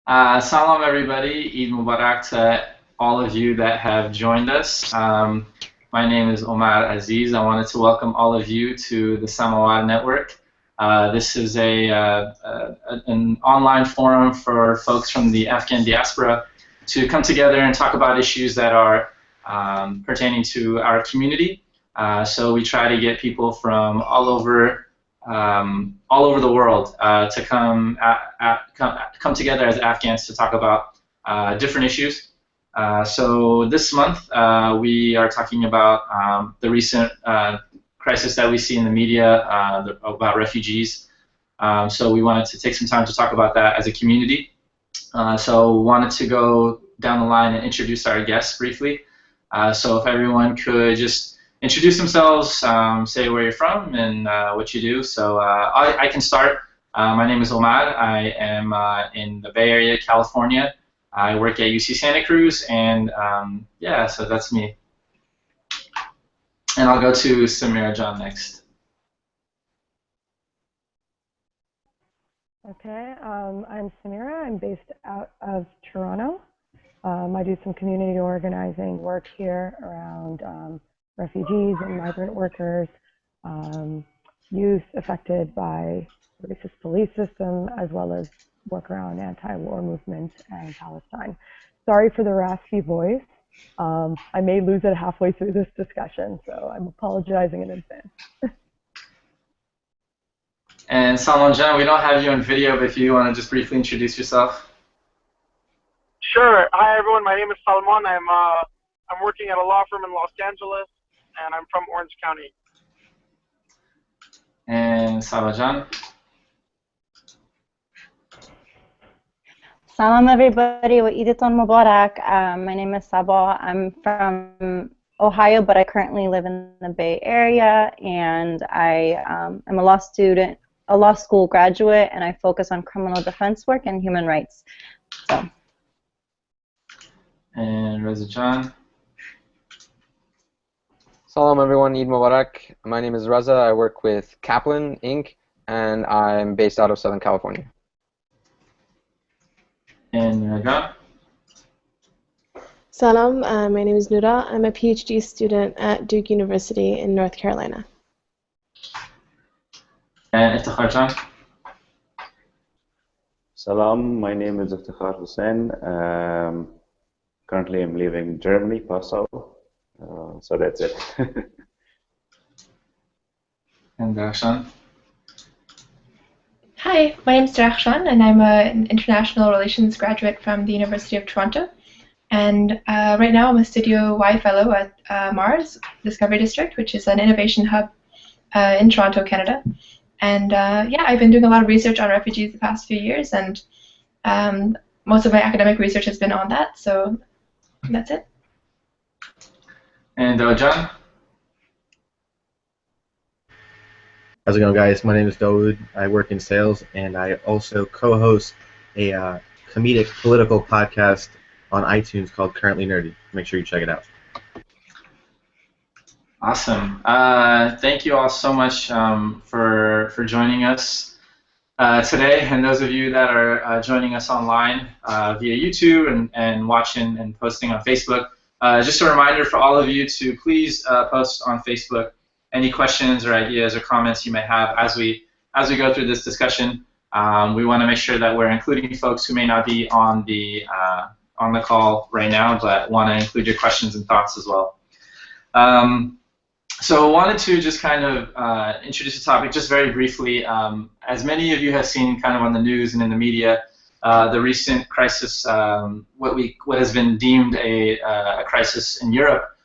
Salam, everybody. Eid Mubarak to all of you that have joined us. My name is Omar Aziz. I wanted to welcome all of you to the Samawad Network. This is an online forum for folks from the Afghan Diaspora to come together and talk about issues that are pertaining to our community. So we try to get people from all over the world to come together as Afghans to talk about different issues. So this month we are talking about the recent crisis that we see in the media about refugees. So we wanted to take some time to talk about that as a community. So wanted to go down the line and introduce our guests briefly. So if everyone could just introduce themselves, say where you're from and what you do. So I can start. My name is Omar. I am in the Bay Area, California. I work at UC Santa Cruz, and yeah, so that's me. And I'll go to Samira John next. Okay, I'm Samira. I'm based out of Toronto. I do some community organizing work here around refugees and migrant workers, youth affected by the racist police system, as well as work around anti-war movements and Palestine. Sorry for the raspy voice. I may lose it halfway through this discussion, so I'm apologizing in advance. And Salman Jan, we don't have you on video, but if you want to just briefly introduce yourself. Sure. Hi, everyone. My name is Salman. I'm working at a law firm in Los Angeles, and I'm from Orange County. And Sabajan. Salam everybody, wa Eidaton Mubarak. My name is Sabah. I'm from Ohio, but I currently live in the Bay Area, and I am a law student, a law school graduate, and I focus on criminal defense work and human rights. So. And Reza John. Salam everyone, Eid Mubarak. My name is Reza. I work with Kaplan Inc. and I'm based out of Southern California. And Nura. Salam, my name is Nura. I'm a PhD student at Duke University in North Carolina. And Iftikhar John. Salam, my name is Iftikhar Hussain. Currently I'm living Germany, Passau. So that's it. And Darshan. Hi, my name is Darshan, and I'm an international relations graduate from the University of Toronto. And right now I'm a Studio Y Fellow at Mars Discovery District, which is an innovation hub in Toronto, Canada. And yeah, I've been doing a lot of research on refugees the past few years, and most of my academic research has been on that, so that's it. And John? How's it going, guys? My name is Dawood. I work in sales, and I also co-host a comedic political podcast on iTunes called Currently Nerdy. Make sure you check it out. Awesome. Thank you all so much for joining us today, and those of you that are joining us online via YouTube and watching and posting on Facebook. Just a reminder for all of you to please post on Facebook any questions or ideas or comments you may have as we go through this discussion. We want to make sure that we're including folks who may not be on the call right now, but want to include your questions and thoughts as well. So I wanted to just kind of introduce the topic just very briefly. As many of you have seen kind of on the news and in the media, the recent crisis, what has been deemed a crisis in Europe,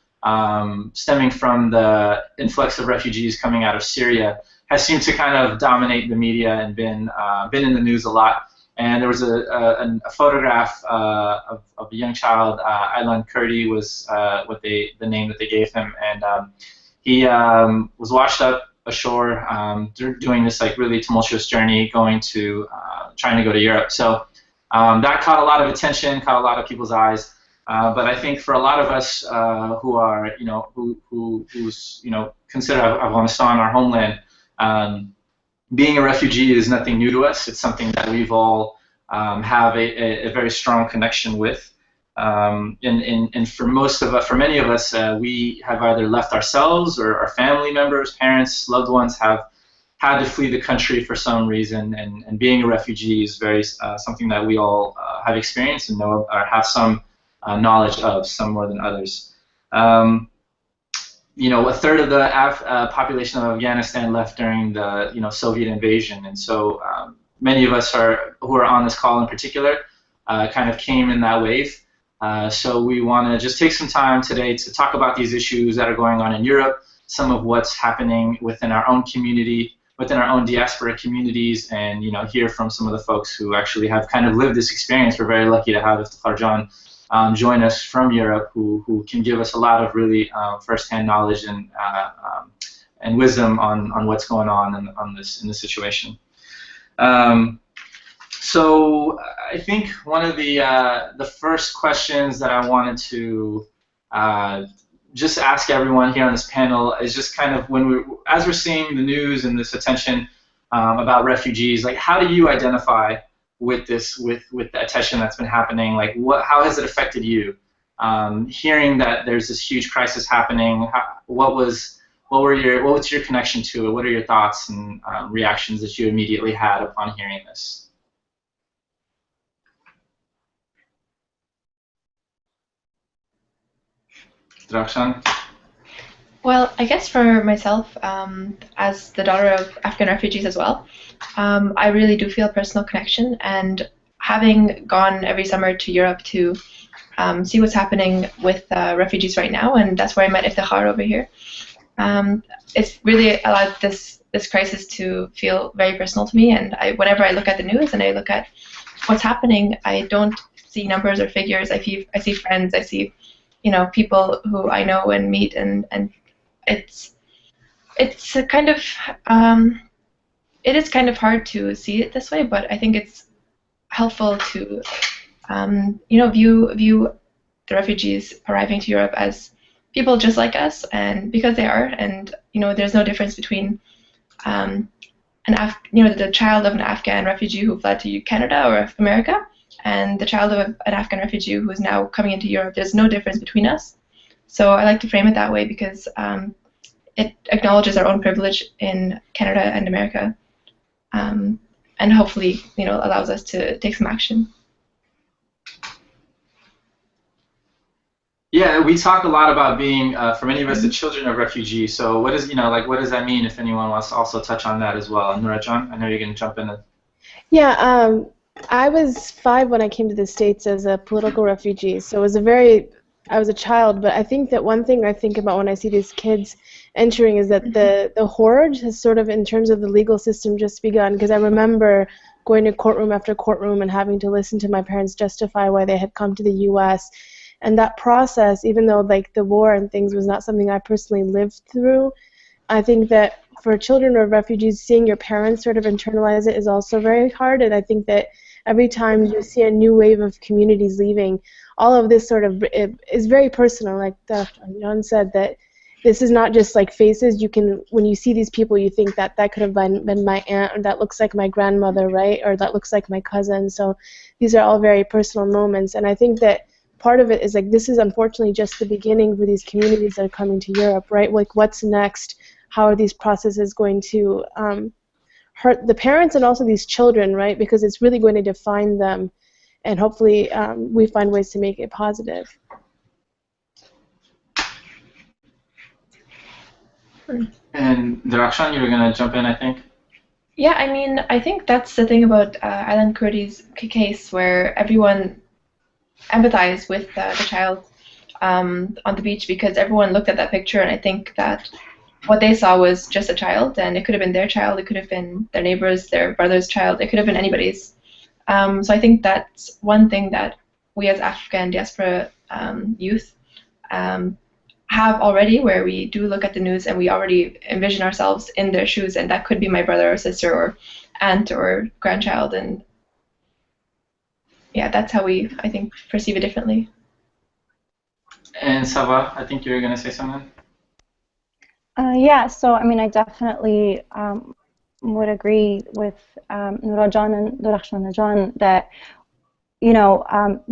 stemming from the influx of refugees coming out of Syria, has seemed to kind of dominate the media and been in the news a lot. And there was a photograph of a young child, Aylan Kurdi was the name that they gave him, and he was washed up ashore doing this like really tumultuous journey, trying to go to Europe. So that caught a lot of attention, caught a lot of people's eyes. But I think for a lot of us who are, who consider Afghanistan our homeland, being a refugee is nothing new to us. It's something that we've all have a very strong connection with. And for for many of us, we have either left ourselves or our family members, parents, loved ones have had to flee the country for some reason. And being a refugee is very something that we all have experienced and know or have some knowledge of, some more than others. A third of the population of Afghanistan left during the Soviet invasion, and so many of us who are on this call in particular kind of came in that wave. So we want to just take some time today to talk about these issues that are going on in Europe, some of what's happening within our own community, within our own diaspora communities, and hear from some of the folks who actually have kind of lived this experience. We're very lucky to have Iftikhar John join us from Europe, who can give us a lot of really firsthand knowledge and wisdom on what's going on in this situation. So I think one of the first questions that I wanted to just ask everyone here on this panel is just kind of as we're seeing the news and this attention about refugees, like how do you identify with the attention that's been happening? Like how has it affected you? Hearing that there's this huge crisis happening, what's your connection to it? What are your thoughts and reactions that you immediately had upon hearing this? Drakshan? Well, I guess for myself, as the daughter of Afghan refugees as well, I really do feel a personal connection. And having gone every summer to Europe to see what's happening with refugees right now, and that's where I met Iftikhar over here, it's really allowed this crisis to feel very personal to me. And whenever I look at the news and I look at what's happening, I don't see numbers or figures. I see friends. I see people who I know and meet, and it's a kind of it is kind of hard to see it this way, but I think it's helpful to view the refugees arriving to Europe as people just like us, and because they are, and there's no difference between the child of an Afghan refugee who fled to Canada or America and the child of an Afghan refugee who is now coming into Europe. There's no difference between us. So I like to frame it that way because it acknowledges our own privilege in Canada and America, and hopefully, allows us to take some action. Yeah, we talk a lot about being, for many of us, the children of refugees. So what does that mean? If anyone wants to also touch on that as well, and Nurajan, I know you're going to jump in. Yeah, I was 5 when I came to the States as a political refugee, so I was a child, but I think that one thing I think about when I see these kids entering is that the horror has sort of, in terms of the legal system, just begun, because I remember going to courtroom after courtroom and having to listen to my parents justify why they had come to the U.S., and that process, even though the war and things was not something I personally lived through, I think that for children of refugees, seeing your parents sort of internalize it is also very hard, and I think that every time you see a new wave of communities leaving, all of this sort of is very personal. Like John said, that this is not just like faces. When you see these people, you think that could have been my aunt, or that looks like my grandmother, right? Or that looks like my cousin. So these are all very personal moments, and I think that part of it is this is unfortunately just the beginning for these communities that are coming to Europe, right? Like, what's next? How are these processes going to hurt the parents and also these children, right? Because it's really going to define them, and hopefully we find ways to make it positive. And Drakshan, you were going to jump in, I think? Yeah, I mean, I think that's the thing about Aylan Kurdi's case, where everyone empathized with the child on the beach, because everyone looked at that picture, and I think that what they saw was just a child, and it could have been their child, it could have been their neighbor's, their brother's child, it could have been anybody's. So I think that's one thing that we as Afghan diaspora youth have already, where we do look at the news and we already envision ourselves in their shoes, and that could be my brother or sister or aunt or grandchild, and yeah, that's how we, I think, perceive it differently. And Saba, I think you were going to say something? Yeah, so I mean, I definitely would agree with Nurajan and Durakhshan that,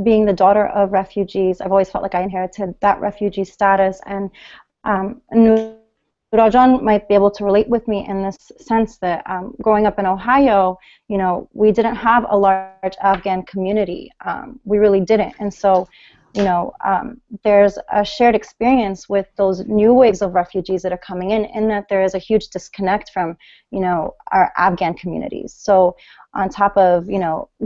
being the daughter of refugees, I've always felt like I inherited that refugee status, and Nurajan might be able to relate with me in this sense that growing up in Ohio, we didn't have a large Afghan community. We really didn't, and so there's a shared experience with those new waves of refugees that are coming in that there is a huge disconnect from, our Afghan communities. So on top of,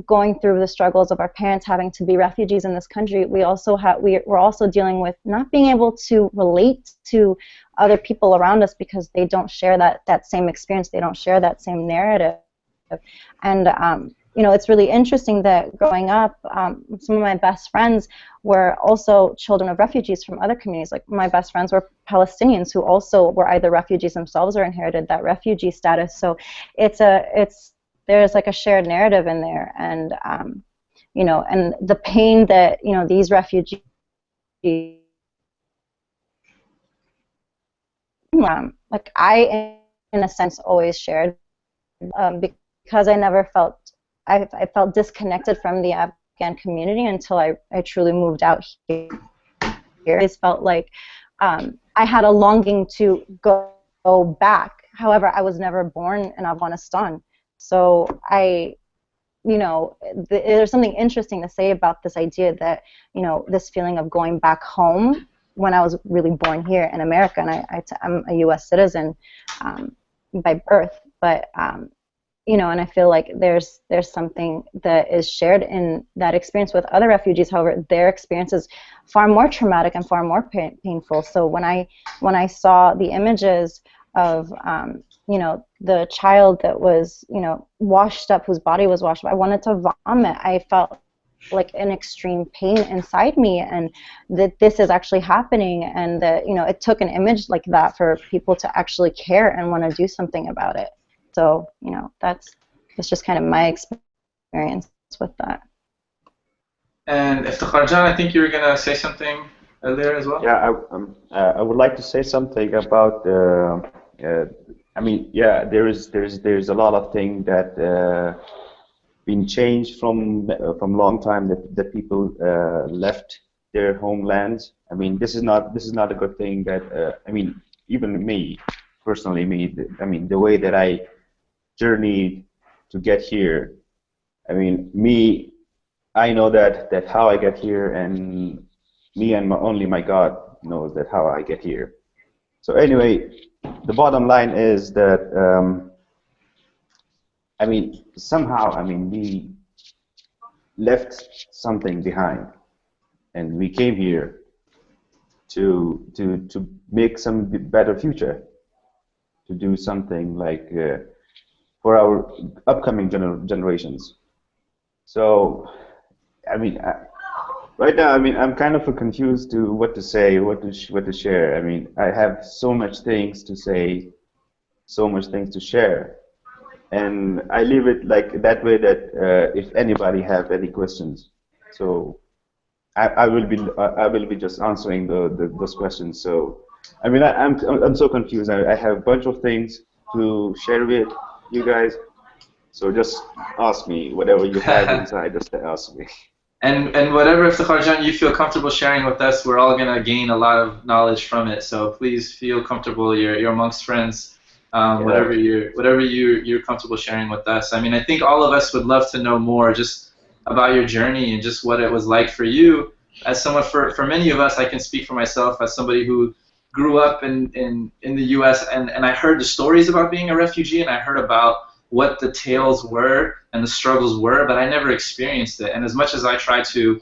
going through the struggles of our parents having to be refugees in this country, we're also dealing with not being able to relate to other people around us because they don't share that same experience, they don't share that same narrative. And it's really interesting that growing up, some of my best friends were also children of refugees from other communities. Like my best friends were Palestinians who also were either refugees themselves or inherited that refugee status. So there's like a shared narrative in there, and and the pain that these refugees, like I, in a sense, always shared, because I never felt. I felt disconnected from the Afghan community until I truly moved out here. I felt like I had a longing to go back. However, I was never born in Afghanistan. So there's something interesting to say about this idea that, this feeling of going back home when I was really born here in America, and I'm a U.S. citizen by birth, but and I feel like there's something that is shared in that experience with other refugees. However, their experience is far more traumatic and far more painful. So when I saw the images of the child that was washed up, whose body was washed up, I wanted to vomit. I felt like an extreme pain inside me, and that this is actually happening, and that it took an image like that for people to actually care and want to do something about it. So, that's just kind of my experience with that. And Iftikharjan, I think you were going to say something earlier as well? Yeah, I would like to say something about, there's a lot of things that been changed from long time that people left their homelands. I mean, this is not a good thing that, even me, personally, the way that I journeyed to get here. I know that how I get here, and me and only my God knows that how I get here. So anyway, the bottom line is that somehow we left something behind, and we came here to make some better future, to do something like for our upcoming generations. So, right now, I'm kind of confused to what to say, what to share. I have so much things to say, so much things to share, and I leave it like that way. That if anybody have any questions, so I will be just answering those questions. So, I'm so confused. I have a bunch of things to share with you guys. So just ask me whatever you have inside. Just ask me. And whatever, Iftikharjan, you feel comfortable sharing with us, we're all going to gain a lot of knowledge from it. So please feel comfortable. You're amongst friends. Whatever you're comfortable sharing with us. I think all of us would love to know more just about your journey and just what it was like for you. As someone, for many of us, I can speak for myself as somebody who grew up in the U.S. and I heard the stories about being a refugee, and I heard about what the tales were and the struggles were, but I never experienced it. And as much as I try to,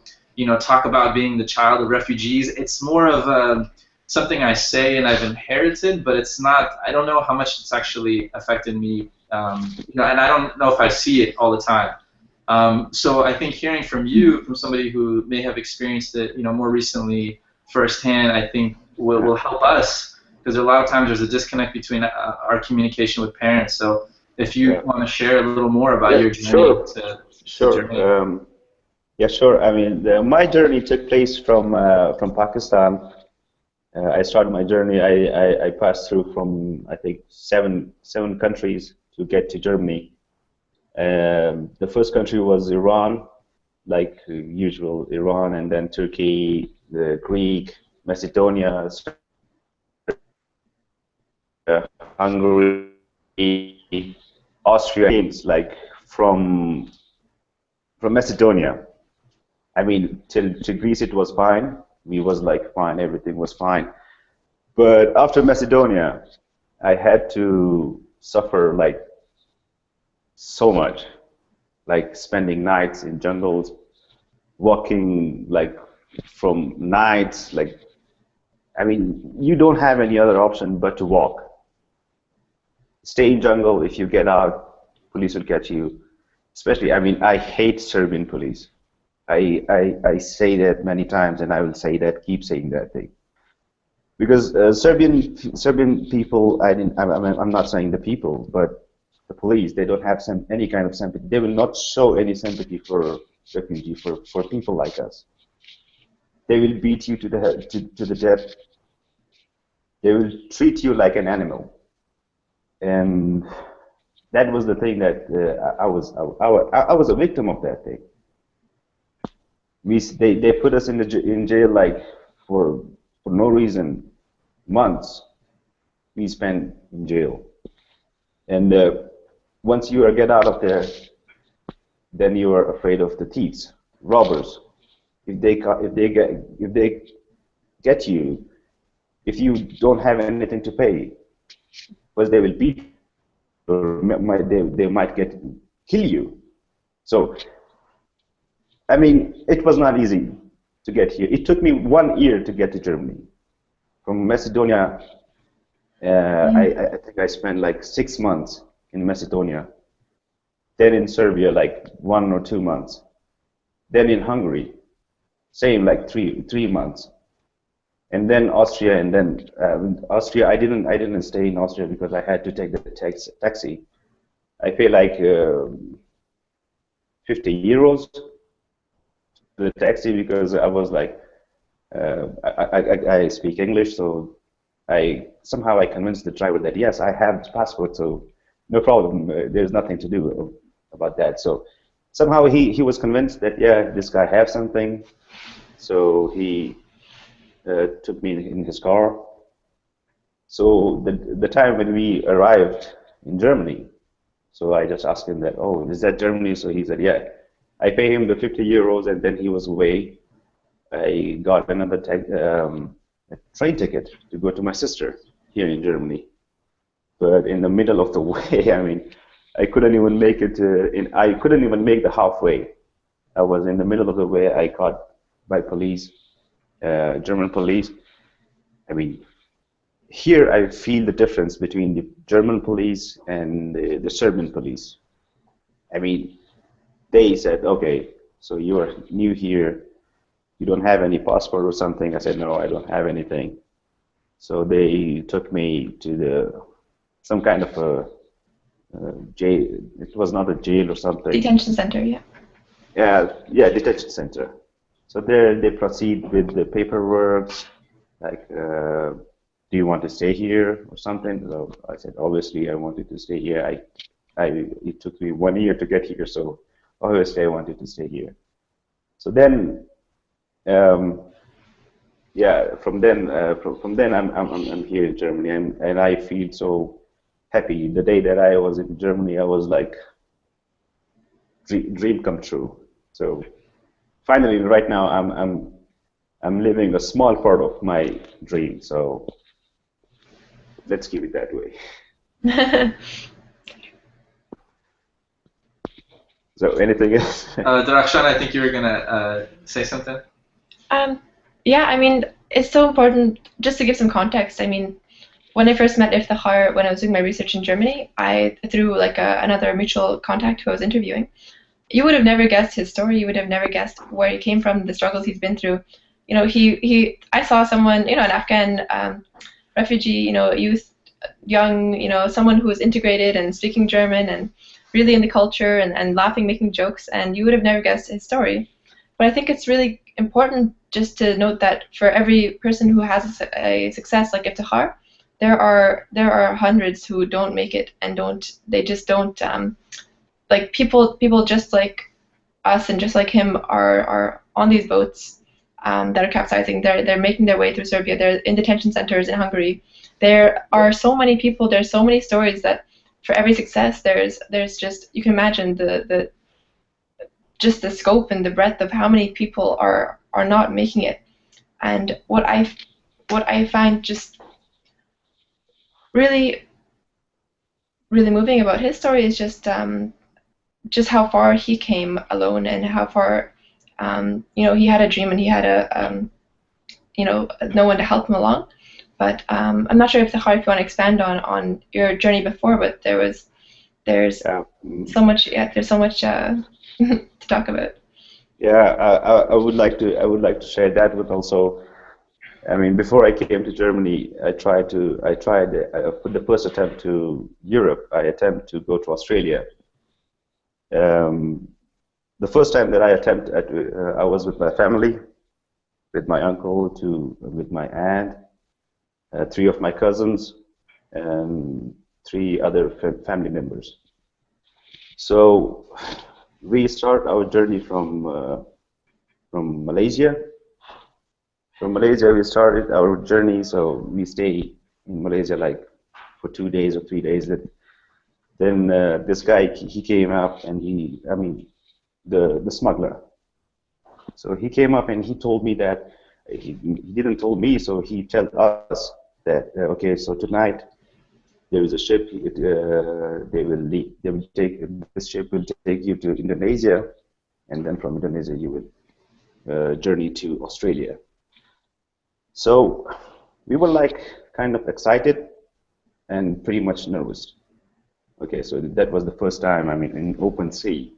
talk about being the child of refugees, it's more of something I say and I've inherited, but it's not. I don't know how much it's actually affected me, and I don't know if I see it all the time. So I think hearing from you, from somebody who may have experienced it, more recently firsthand, I think will help us, because a lot of times there's a disconnect between our communication with parents. So if you want to share a little more about your journey Sure. Yeah, sure. My journey took place from Pakistan. I started my journey. I passed through from, I think, seven countries to get to Germany. The first country was Iran, like usual, Iran, and then Turkey, the Greek, Macedonia, Hungary, Austria, like from Macedonia. I mean, till to Greece it was fine. We was like fine, everything was fine. But after Macedonia, I had to suffer like so much, like spending nights in jungles, walking like from nights, like, I mean, you don't have any other option but to walk. Stay in jungle. If you get out, police will catch you. Especially, I mean, I hate Serbian police. I say that many times, and I will say that, keep saying that thing. Because Serbian people, I'm not saying the people, but the police, they don't have any kind of sympathy. They will not show any sympathy for refugees, for people like us. They will beat you to the death. They will treat you like an animal. And that was the thing that I was a victim of that thing. They put us in jail like for no reason, months. We spent in jail, and once you get out of there, then you are afraid of the thieves, robbers. If they get you, if you don't have anything to pay, because they will beat, or they might kill you. So, I mean, it was not easy to get here. It took me 1 year to get to Germany. From Macedonia, I think I spent like 6 months in Macedonia. Then in Serbia, like 1 or 2 months. Then in Hungary, same, like three months. And then Austria, and then Austria. I didn't stay in Austria because I had to take the taxi. I pay like 50 euros to the taxi because I was like, I speak English, so somehow I convinced the driver that yes, I have the passport, so no problem. There's nothing to do about that. So somehow he was convinced that yeah, this guy has something. So he took me in his car. So the time when we arrived in Germany, so I just asked him that, oh, is that Germany? So he said, yeah. I pay him the 50 euros, and then he was away. I got another a train ticket to go to my sister here in Germany. But in the middle of the way, I mean, I couldn't even make it. I couldn't even make the halfway. I was in the middle of the way. I caught by police. German police. I mean, here I feel the difference between the German police and the Serbian police. I mean, they said, okay, so you are new here, you don't have any passport or something. I said, no, I don't have anything. So they took me to some kind of a jail. It was not a jail or something. Detention center, yeah. Yeah, detention center. So there they proceed with the paperwork, like, do you want to stay here or something? So I said, obviously I wanted to stay here. It took me 1 year to get here, so obviously I wanted to stay here. So then, yeah, from then I'm here in Germany, and I feel so happy. The day that I was in Germany, I was like, dream come true. So finally, right now, I'm living a small part of my dream. So let's keep it that way. So anything else? Darshan, I think you were gonna say something. Yeah, I mean, it's so important. Just to give some context, I mean, when I first met Iftihar, when I was doing my research in Germany, through like another mutual contact who I was interviewing, you would have never guessed his story. You would have never guessed where he came from, the struggles he's been through. You know, I saw someone, you know, an Afghan refugee, you know, youth, young, you know, someone who was integrated and speaking German and really in the culture and laughing, making jokes, and you would have never guessed his story. But I think it's really important just to note that for every person who has a success like Iftihar, there are hundreds who don't make it and they just don't like people just like us and just like him are on these boats that are capsizing. They're making their way through Serbia. They're in detention centers in Hungary. There are so many people. There's so many stories that for every success there's just, you can imagine the just the scope and the breadth of how many people are not making it. And what I find just really really moving about his story is just how far he came alone and how far he had a dream and he had no one to help him along. But I'm not sure if you want to expand on your journey before, but there's so much to talk about. Yeah, I would like to share that with also. I mean, before I came to Germany, I tried for the first attempt to Europe. I attempted to go to Australia. The first time that I attempted, I was with my family, with my uncle, with my aunt, 3 of my cousins, and 3 other family members. So we start our journey from Malaysia. From Malaysia, we started our journey. So we stay in Malaysia like for 2 days or 3 days. Then this guy, he came up and the smuggler. So he came up and he told me that he didn't told me, so he told us that okay, so tonight there is a ship. This ship will take you to Indonesia, and then from Indonesia you will journey to Australia. So we were like kind of excited and pretty much nervous. Okay, so that was the first time, in open sea.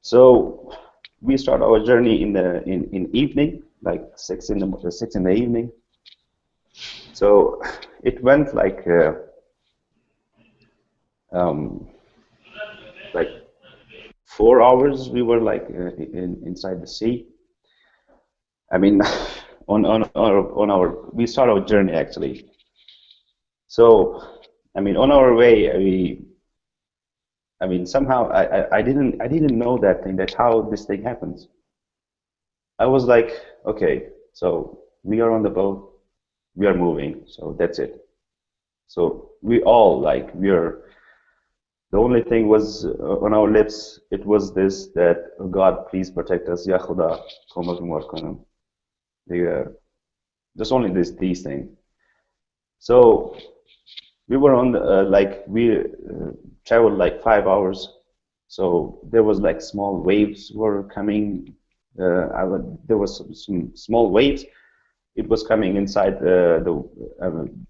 So we start our journey in evening, like 6 in the evening. So it went like 4 hours. We were like inside the sea. We start our journey actually. So on our way, somehow I didn't know that how this thing happens. I was like, okay, so we are on the boat, we are moving, so that's it. So we all the only thing was on our lips, it was this, that oh God, please protect us, Ya Khuda, just only these things. So we were on we traveled like 5 hours. So there was like small waves were coming. There was some small waves. It was coming inside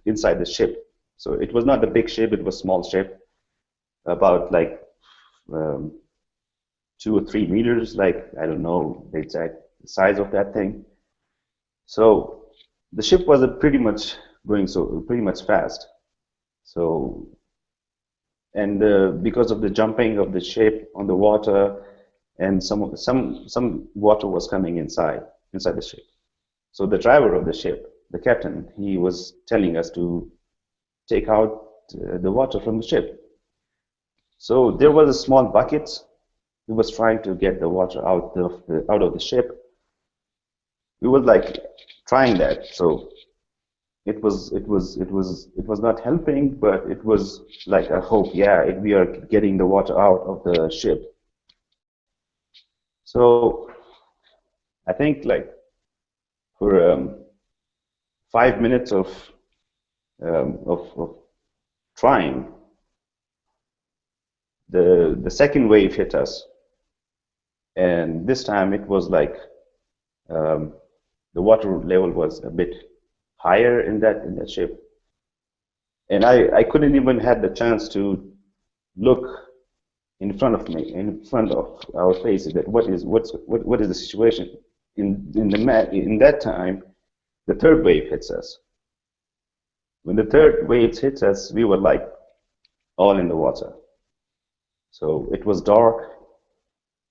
inside the ship. So it was not a big ship. It was a small ship, about 2 or 3 meters. I don't know the exact size of that thing. So the ship was pretty much going pretty much fast. So, and because of the jumping of the ship on the water, and some water was coming inside the ship. So the driver of the ship, the captain, he was telling us to take out the water from the ship. So there was a small bucket. He was trying to get the water out of the ship. We were trying that. So it was not helping, but it was like a hope. Yeah, we are getting the water out of the ship. So I think for 5 minutes of trying, the second wave hit us, and this time it was the water level was a bit higher in that ship, and I couldn't even have the chance to look in front of our faces, that what is the situation. In that time, the third wave hits us. When the third wave hits us, we were all in the water. So it was dark.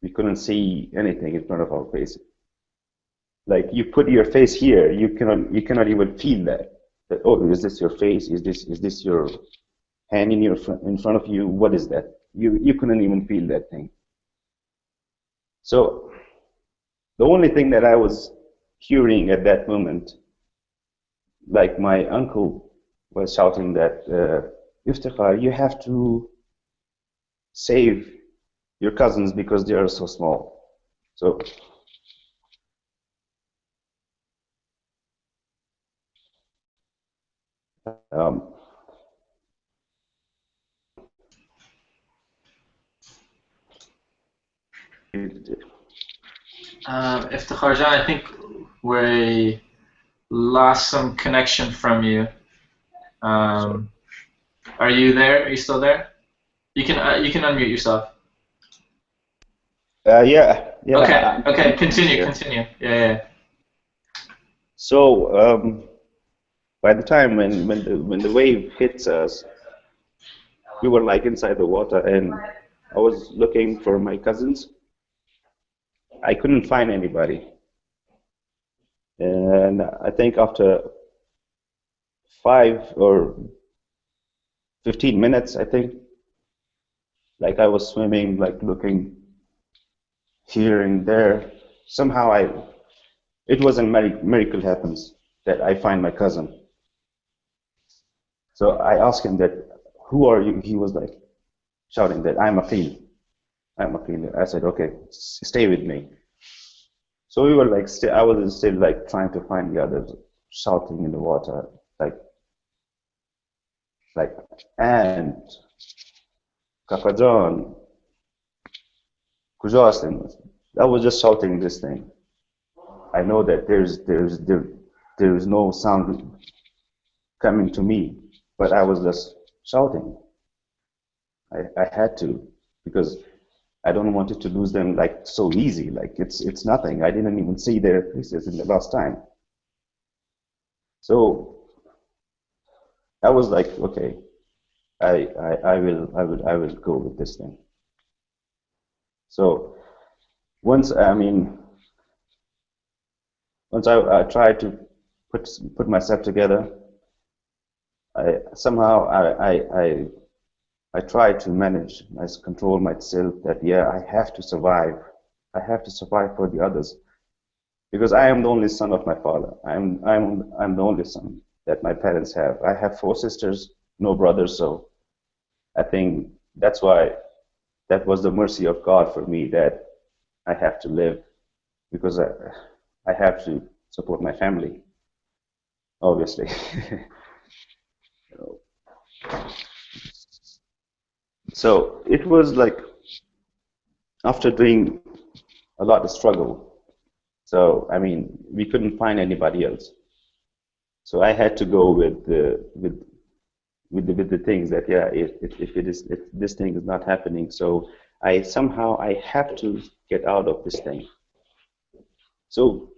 We couldn't see anything in front of our faces. You put your face here, you cannot even feel that. that, oh, is this your face? Is this your hand in front of you? What is that? You couldn't even feel that thing. So the only thing that I was hearing at that moment, like my uncle was shouting that, Iftikhar, you have to save your cousins because they are so small. So Iftikhar Jan, I think we lost some connection from you. Are you there? Are you still there? You can unmute yourself. yeah. Okay. Continue. Yeah. So by the time when the wave hits us, we were like inside the water, and I was looking for my cousins. I couldn't find anybody, and I think after 5 or 15 minutes, I think, like I was swimming, like looking here and there. Somehow it was a miracle happens that I find my cousin. So I asked him that, who are you? He was like shouting that, I'm Aqil. I said, okay, stay with me. So we were like, I was still like trying to find the others, shouting in the water, like, and Kakajan, Kujasin. I was just shouting this thing. I know that there's no sound coming to me, but I was just shouting. I had to, because I don't want it to lose them like so easy. Like it's nothing. I didn't even see their faces in the last time. So I was like, okay, I will go with this thing. So once I tried to put myself together, I tried to manage, control myself that, yeah, I have to survive. I have to survive for the others, because I am the only son of my father. I'm the only son that my parents have. I have 4 sisters, no brothers, so I think that's why that was the mercy of God for me, that I have to live, because I have to support my family, obviously. So it was like, after doing a lot of struggle, so we couldn't find anybody else. So I had to go with the things that, yeah, if this thing is not happening, so I have to get out of this thing. So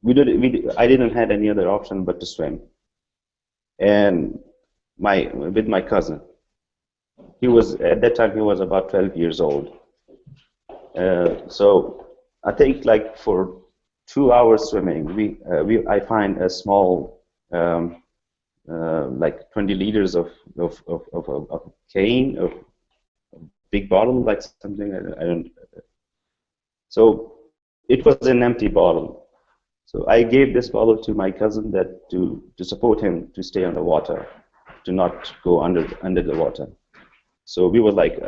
I didn't have any other option but to swim. And with my cousin, at that time he was about 12 years old. So I think like for 2 hours swimming, I find a small like 20 liters of cane, of big bottle, like something. I don't. So it was an empty bottle. So I gave this bottle to my cousin that to support him to stay underwater, to not go under the water. So we were like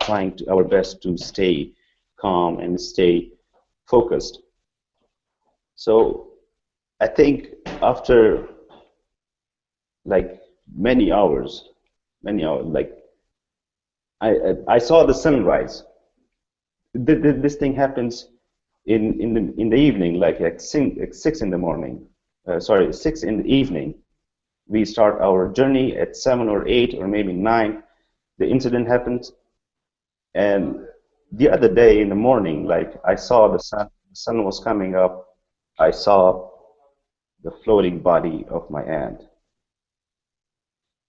trying our best to stay calm and stay focused. So I think after like many hours, like I saw the sunrise. This thing happens in the evening, like at 6 in the morning. 6 in the evening. We start our journey at 7 or 8 or maybe 9. The incident happens, and the other day in the morning, like I saw the sun was coming up. I saw the floating body of my aunt.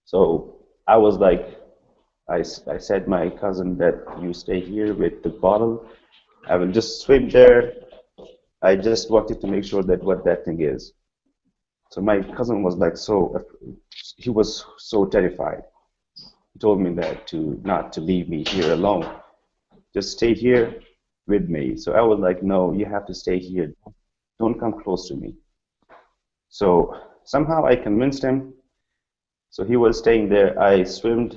So I was like, I said my cousin that you stay here with the bottle. I will just swim there. I just wanted to make sure that what that thing is. So my cousin was like he was so terrified. He told me that not to leave me here alone. Just stay here with me. So I was like, no, you have to stay here. Don't come close to me. So somehow I convinced him. So he was staying there. I swam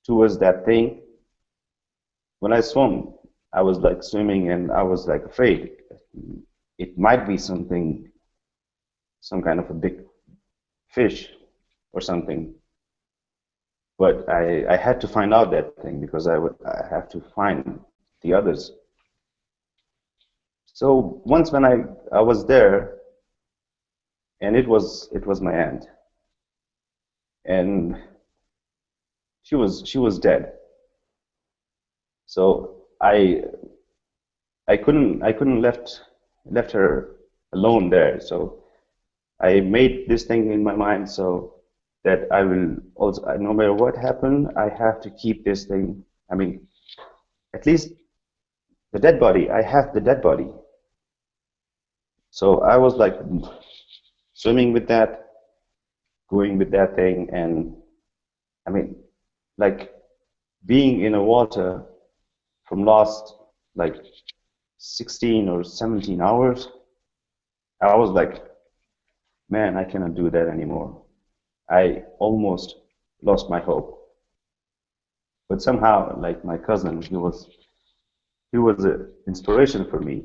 towards that thing. When I swam, I was like swimming and I was like afraid. It might be something, some kind of a big fish or something. But I had to find out that thing because I have to find the others. So once when I was there, and it was my aunt, and she was dead. So I couldn't left her alone there. So I made this thing in my mind so that I will also, no matter what happened, I have to keep this thing. I mean, at least the dead body. I have the dead body. So I was like swimming with that, going with that thing, and I mean, like being in a water from last like 16 or 17 hours, I was like, man, I cannot do that anymore. I almost lost my hope. But somehow, like my cousin, he was an inspiration for me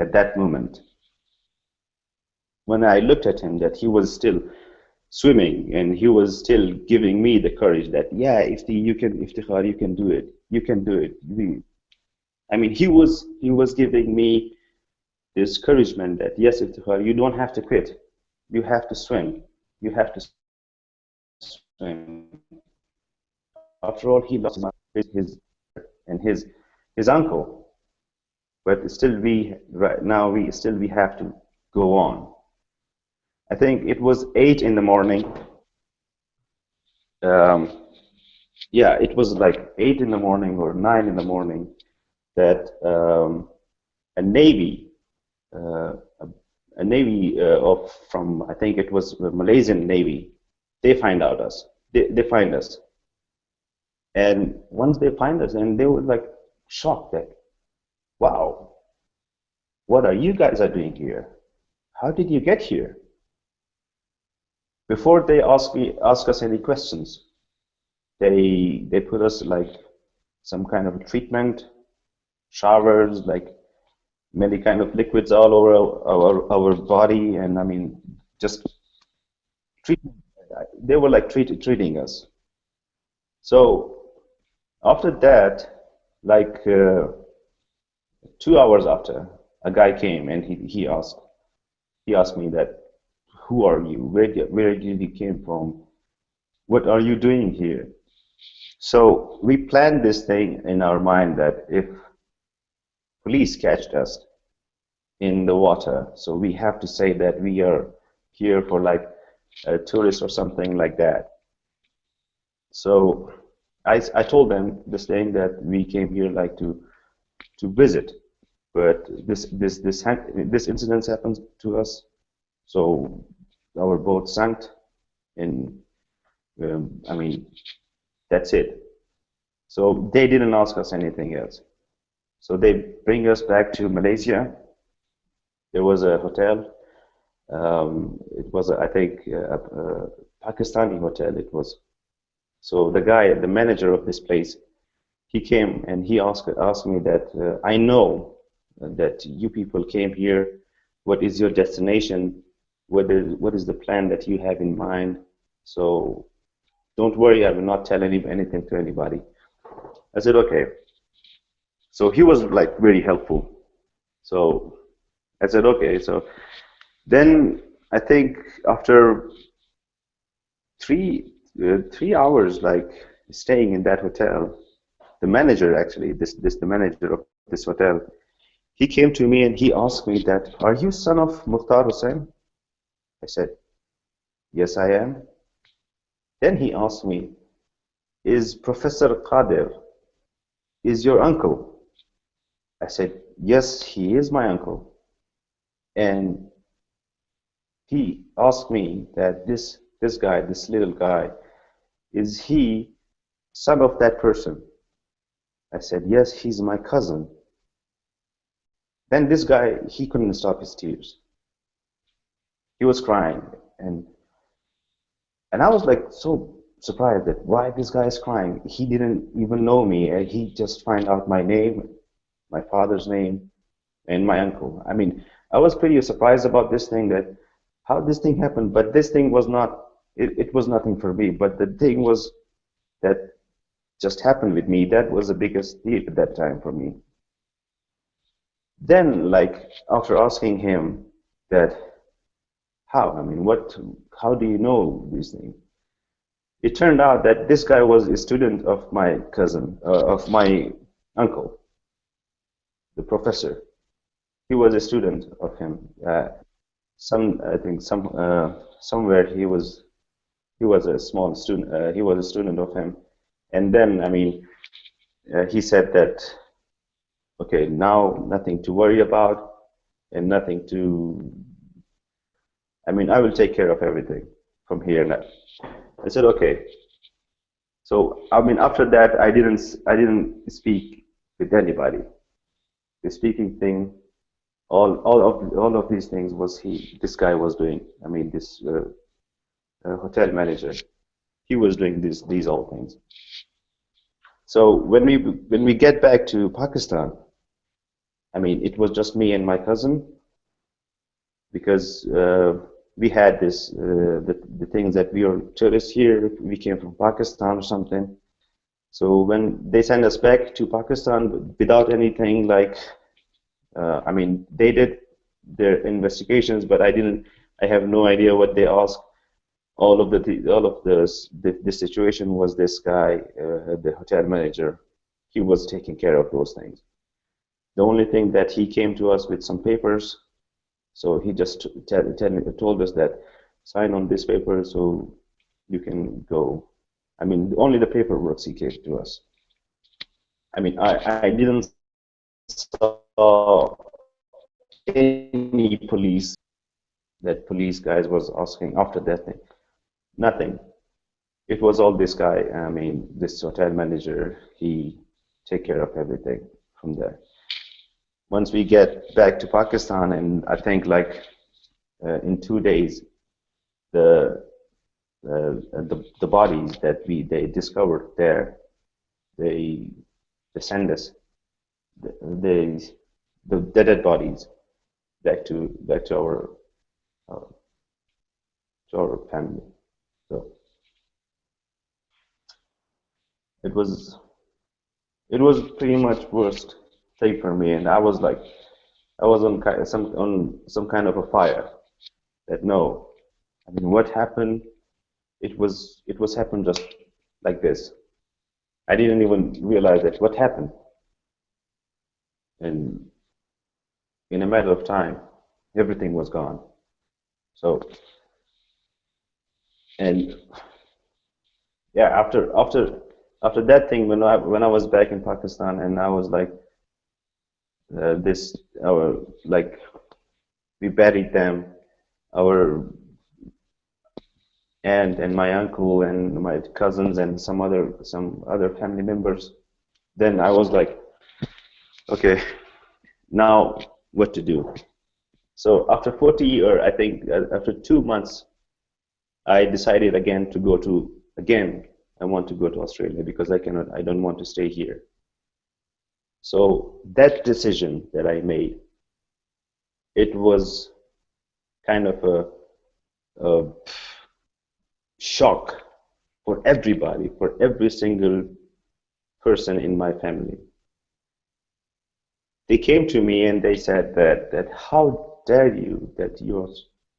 at that moment. When I looked at him, that he was still swimming and he was still giving me the courage that, yeah, Iftikhar, you can do it. You can do it. I mean, he was giving me this encouragement that, yes, Iftikhar, you don't have to quit. You have to swim. You have to swim. After all, he lost his uncle, but still we have to go on. I think it was 8 in the morning. Yeah, it was like 8 in the morning or 9 in the morning that a navy from, I think it was the Malaysian Navy, they find us. They find us. And once they find us, and they were like shocked that, wow, what are you guys doing here? How did you get here? Before they ask us any questions, they put us like some kind of treatment, showers, like many kind of liquids all over our body, and I mean just treatment. They were like treating us. So after that, like 2 hours after, a guy came and he asked me that, who are you? Where did you came from? What are you doing here? So we planned this thing in our mind that if police catch us in the water, so we have to say that we are here for like a tourist or something like that. So I told them this thing that we came here like to visit, but this incident happened to us, so our boat sank, and I mean that's it. So they didn't ask us anything else. So they bring us back to Malaysia. There was a hotel. It was, I think, a Pakistani hotel. It was. So the guy, the manager of this place, he came and he asked me that, I know that you people came here. What is your destination? What is the plan that you have in mind? So don't worry, I will not tell anything to anybody. I said, okay. So he was like very helpful. So I said, okay. So then I think after three hours like staying in that hotel, the manager actually, the manager of this hotel, he came to me and he asked me that, are you son of Mukhtar Hussain? I said, yes, I am. Then he asked me, is Professor Qadir is your uncle? I said, yes, he is my uncle. And he asked me that this guy, this little guy, is he son of that person? I said, yes, he's my cousin. Then this guy, he couldn't stop his tears. He was crying, and I was like so surprised that why this guy is crying. He didn't even know me, and he just find out my name, my father's name, and my uncle. I mean, I was pretty surprised about this thing, that how this thing happened. But this thing was not. It was nothing for me. But the thing was that just happened with me. That was the biggest deal at that time for me. Then, like after asking him that, how? I mean, what? How do you know these things? It turned out that this guy was a student of my cousin, of my uncle, the professor. He was a student of him. I think somewhere he was a small student. He was a student of him, and then I mean, he said that, okay, now nothing to worry about, and nothing to. I mean, I will take care of everything from here now. I said, okay. So I mean, after that, I didn't speak with anybody. The speaking thing, all of these things was this guy was doing. I mean, this hotel manager, he was doing these all things. So when we get back to Pakistan, I mean, it was just me and my cousin, because we had the things that we are tourists here. We came from Pakistan or something. So when they sent us back to Pakistan without anything, like I mean, they did their investigations, but I have no idea what they asked. All of the situation was this guy, the hotel manager. He was taking care of those things. The only thing that he came to us with some papers. So he just told us that sign on this paper so you can go. I mean, only the paperwork he gave to us. I mean, I didn't saw any police guys was asking after that thing. Nothing. It was all this guy. I mean, this hotel manager. He take care of everything from there. Once we get back to Pakistan, and I think like in 2 days, the bodies that they discovered there, they send us the dead bodies back to our family. So it was pretty much worst thing for me, and I was like, I was on some kind of a fire. That no, I mean, what happened? It was happened just like this. I didn't even realize that what happened, and in a matter of time, everything was gone. So, and yeah, after that thing, when I was back in Pakistan, and I was like, like we buried them, our aunt and my uncle and my cousins and some other family members. Then I was like, okay, now what to do? So after 40, or I think after 2 months, I decided again to go to I want to go to Australia, because I don't want to stay here. So that decision that I made, it was kind of a shock for everybody, for every single person in my family. They came to me and they said that how dare you that you're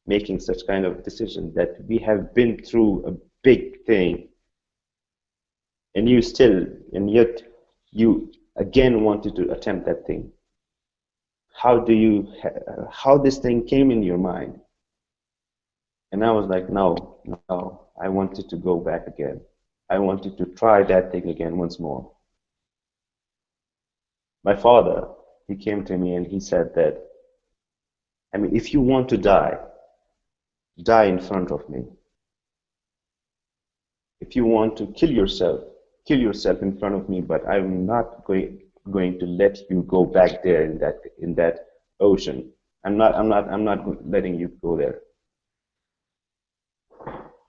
making such kind of decision, that we have been through a big thing, and yet you again wanted to attempt that thing. How this thing came in your mind? And I was like, no, I wanted to go back again. I wanted to try that thing again once more. My father, he came to me and he said that, I mean, if you want to die, die in front of me. If you want to kill yourself in front of me, but I'm not going to let you go back there in that ocean. I'm not letting you go there.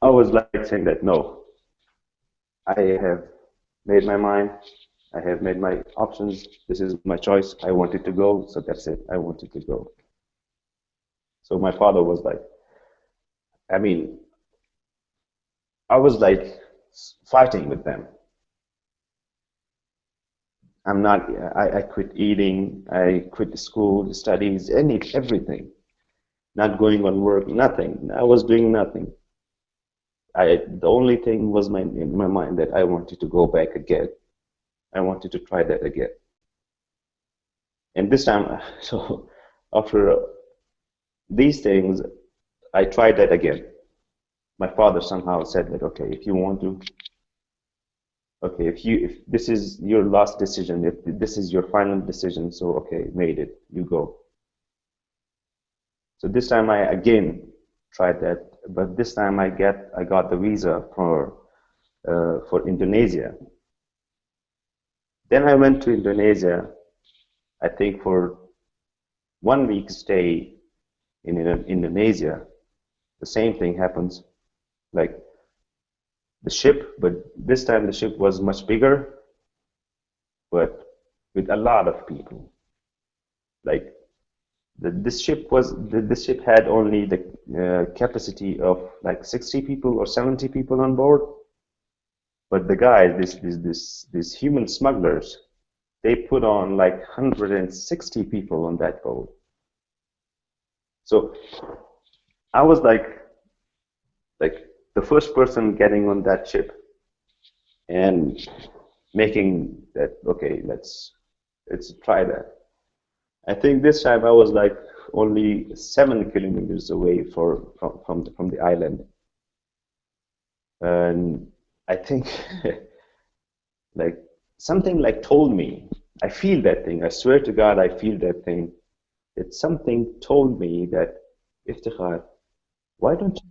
I was like saying that no. I have made my mind. I have made my options. This is my choice. I wanted to go, so that's it. I wanted to go. So my father was like, I mean, I was like fighting with them. I quit eating, I quit the school, the studies, everything. Not going on work, nothing. I was doing nothing. The only thing was in my mind that I wanted to go back again. I wanted to try that again. And this time, so after these things, I tried that again. My father somehow said that, okay, if you want to, okay, if this is your last decision, if this is your final decision, so okay, made it, you go. So this time I again tried that, but this time I got the visa for Indonesia. Then I went to Indonesia, I think for 1 week stay in Indonesia. The same thing happens, like the ship, but this time the ship was much bigger, but with a lot of people. Like this ship had only the capacity of like 60 people or 70 people on board, but the guys, these human smugglers, they put on like 160 people on that boat. So I was like the first person getting on that ship and making that, okay, let's try that. I think this time I was like only 7 kilometers away from the island, and I think like something like told me, I feel that thing. I swear to God, I feel that thing. That something told me that, Iftikhar, why don't you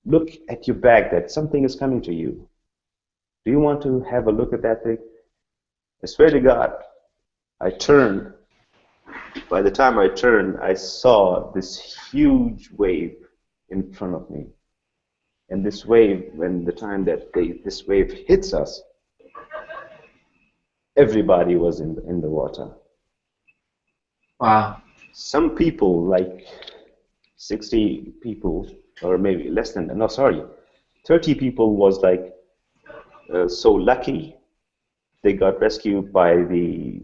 look at your bag? That something is coming to you. Do you want to have a look at that thing? I swear to God, I turned. By the time I turned, I saw this huge wave in front of me. And this wave, when the time that this wave hits us, everybody was in the water. Wow. Some people, like 60 people, or maybe less than that, no, sorry, 30 people was like so lucky. They got rescued by the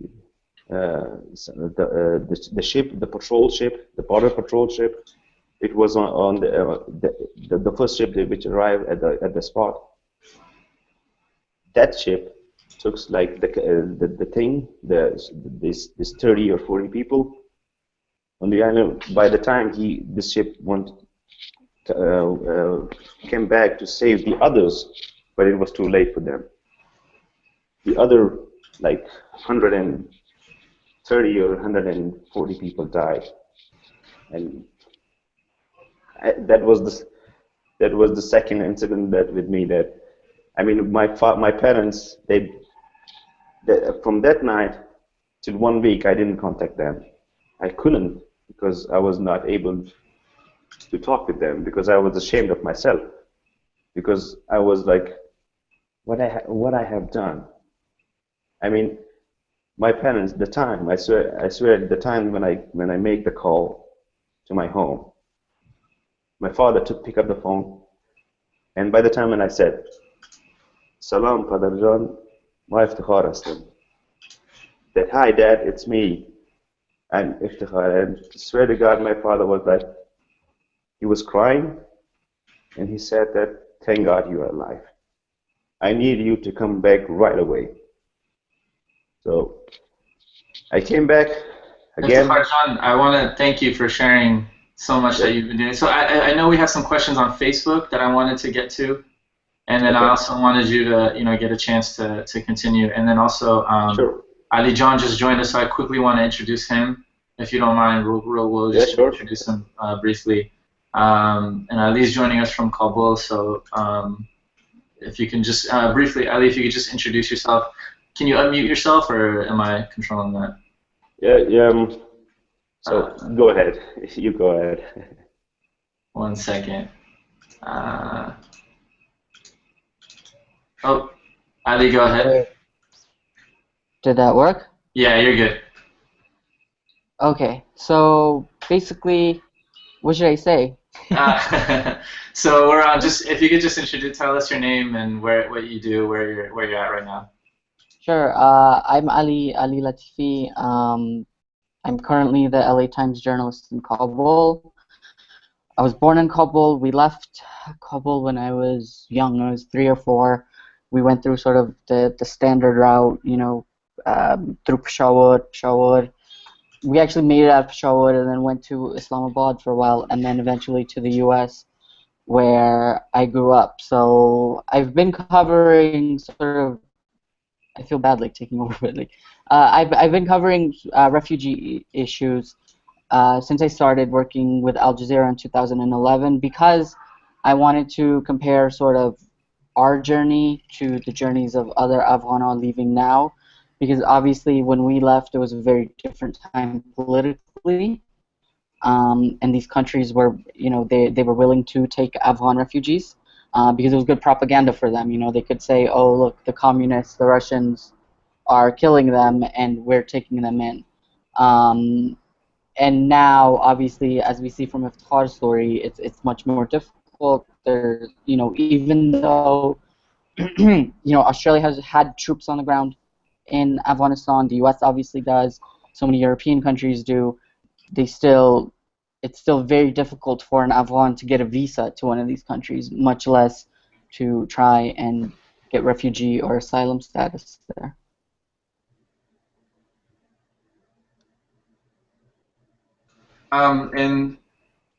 ship, the patrol ship, the border patrol ship. It was on the first ship which arrived at the spot. That ship took like this 30 or 40 people on the island. By the time this ship came back to save the others, but it was too late for them. The other like 130 or 140 people died, and that was the second incident that with me that, I mean, my parents, from that night till 1 week I didn't contact them. I couldn't, because I was not able to talk with them, because I was ashamed of myself, because I was like, what I have done. I mean, my parents, the time, I swear the time when I make the call to my home, my father pick up the phone, and by the time when I said, Salam, Father John, ma iftikhar hastam. That, hi Dad, it's me, and iftikhar. And I swear to God, my father was like, he was crying, and he said that, thank God you are alive. I need you to come back right away. So I came back again. Mr. Farjan, I want to thank you for sharing so much that you've been doing. So I know we have some questions on Facebook that I wanted to get to, and then I also wanted you to get a chance to continue. And then also Sure. Ali John just joined us, so I quickly want to introduce him, if you don't mind. We'll just introduce him briefly. And Ali's joining us from Kabul, so if you can just briefly, Ali, if you could just introduce yourself. Can you unmute yourself, or am I controlling that? Yeah. So go ahead. You go ahead. 1 second. Ali, go ahead. Did that work? Yeah, you're good. Okay, so basically, what should I say? So we're on. Just if you could just tell us your name and what you do, where you're at right now. Sure. I'm Ali Latifi. I'm currently the LA Times journalist in Kabul. I was born in Kabul. We left Kabul when I was young. I was 3 or 4. We went through sort of the standard route, through Peshawar. We actually made it out of Peshawar and then went to Islamabad for a while, and then eventually to the U.S., where I grew up. So I've been covering sort of. I feel bad like taking over, but I've been covering refugee issues since I started working with Al Jazeera in 2011, because I wanted to compare sort of our journey to the journeys of other Afghans leaving now, because obviously when we left it was a very different time politically, and these countries were, they were willing to take Afghan refugees because it was good propaganda for them. They could say, oh look, the communists, the Russians are killing them and we're taking them in. And now, obviously, as we see from Iftikhar's story, it's much more difficult. There's, even though, Australia has had troops on the ground in Afghanistan, the U.S. obviously does, so many European countries do, it's still very difficult for an Afghan to get a visa to one of these countries, much less to try and get refugee or asylum status there. And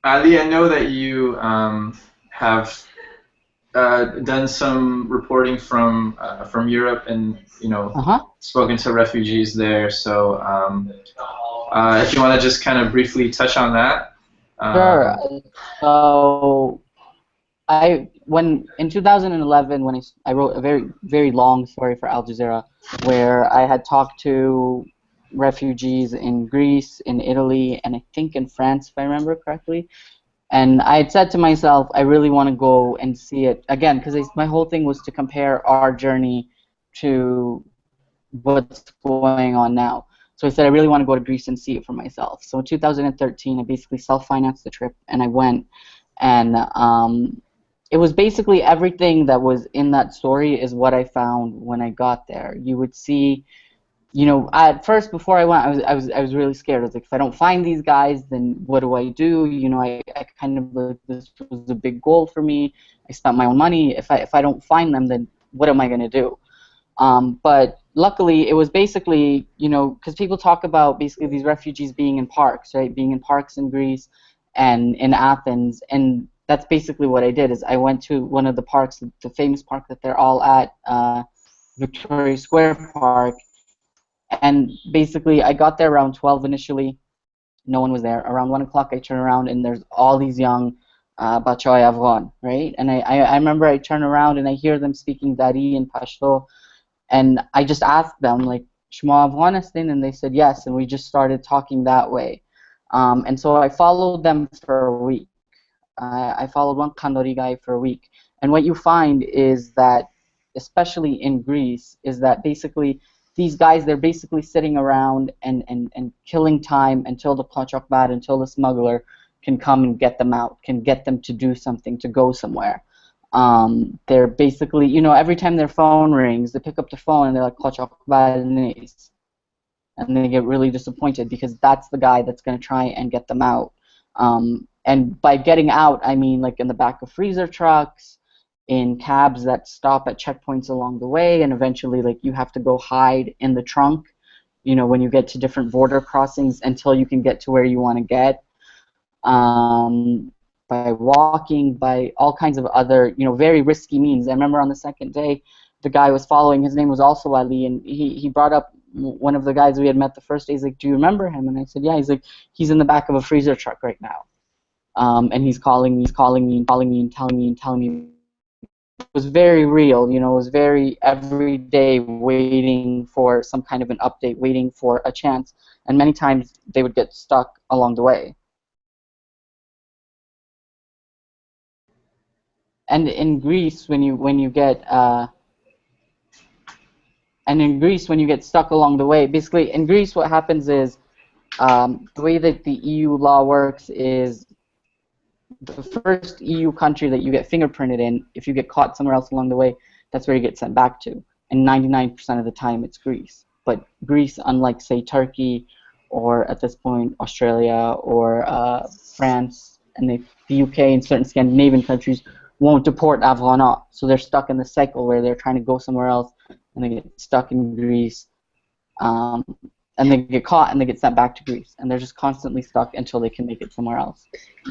Ali, I know that you have done some reporting from Europe, and spoken to refugees there. So if you want to just kind of briefly touch on that. Sure. So in 2011, when I wrote a very, very long story for Al Jazeera, where I had talked to refugees in Greece, in Italy, and I think in France, if I remember correctly. And I had said to myself, I really want to go and see it again, because my whole thing was to compare our journey to what's going on now. So I said, I really want to go to Greece and see it for myself. So in 2013, I basically self-financed the trip, and I went. And it was basically everything that was in that story is what I found when I got there. You would see, at first, before I went, I was really scared. I was like, if I don't find these guys, then what do I do? I kind of, this was a big goal for me. I spent my own money. If I don't find them, then what am I going to do? But luckily, it was basically, because people talk about basically these refugees being in parks, right? Being in parks in Greece and in Athens, and that's basically what I did. Is I went to one of the parks, the famous park that they're all at, Victoria Square Park. And basically, I got there around 12 initially. No one was there. Around 1 o'clock, I turn around, and there's all these young Bachoi Afghan, right? And I remember I turn around, and I hear them speaking Dari and Pashto, and I just asked them, like, Shma Afghanistan? And they said yes, and we just started talking that way. And so I followed them for a week. I followed one Kandori guy for a week. And what you find is that, especially in Greece, is that basically these guys, they're basically sitting around and killing time until the Qachokbad, until the smuggler can come and get them out, can get them to do something, to go somewhere. They're basically, every time their phone rings, they pick up the phone and they're like, Qachokbad, and they get really disappointed because that's the guy that's going to try and get them out. And by getting out, I mean like in the back of freezer trucks, in cabs that stop at checkpoints along the way, and eventually like you have to go hide in the trunk, when you get to different border crossings until you can get to where you want to get. By walking, by all kinds of other, very risky means. I remember on the second day, the guy was following, his name was also Ali, and he brought up one of the guys we had met the first day. He's like, do you remember him? And I said, yeah. He's like, he's in the back of a freezer truck right now. and he's calling me, and telling me. It was very real, you know. It was very every day waiting for some kind of an update, waiting for a chance, and many times they would get stuck along the way. And in Greece, when you get stuck along the way, basically in Greece, what happens is the way that the EU law works is the first EU country that you get fingerprinted in, if you get caught somewhere else along the way, that's where you get sent back to. And 99% of the time, it's Greece. But Greece, unlike say Turkey, or at this point Australia or France and the UK and certain Scandinavian countries, won't deport Afghans. So they're stuck in the cycle where they're trying to go somewhere else and they get stuck in Greece. And they get caught and they get sent back to Greece, and they're just constantly stuck until they can make it somewhere else.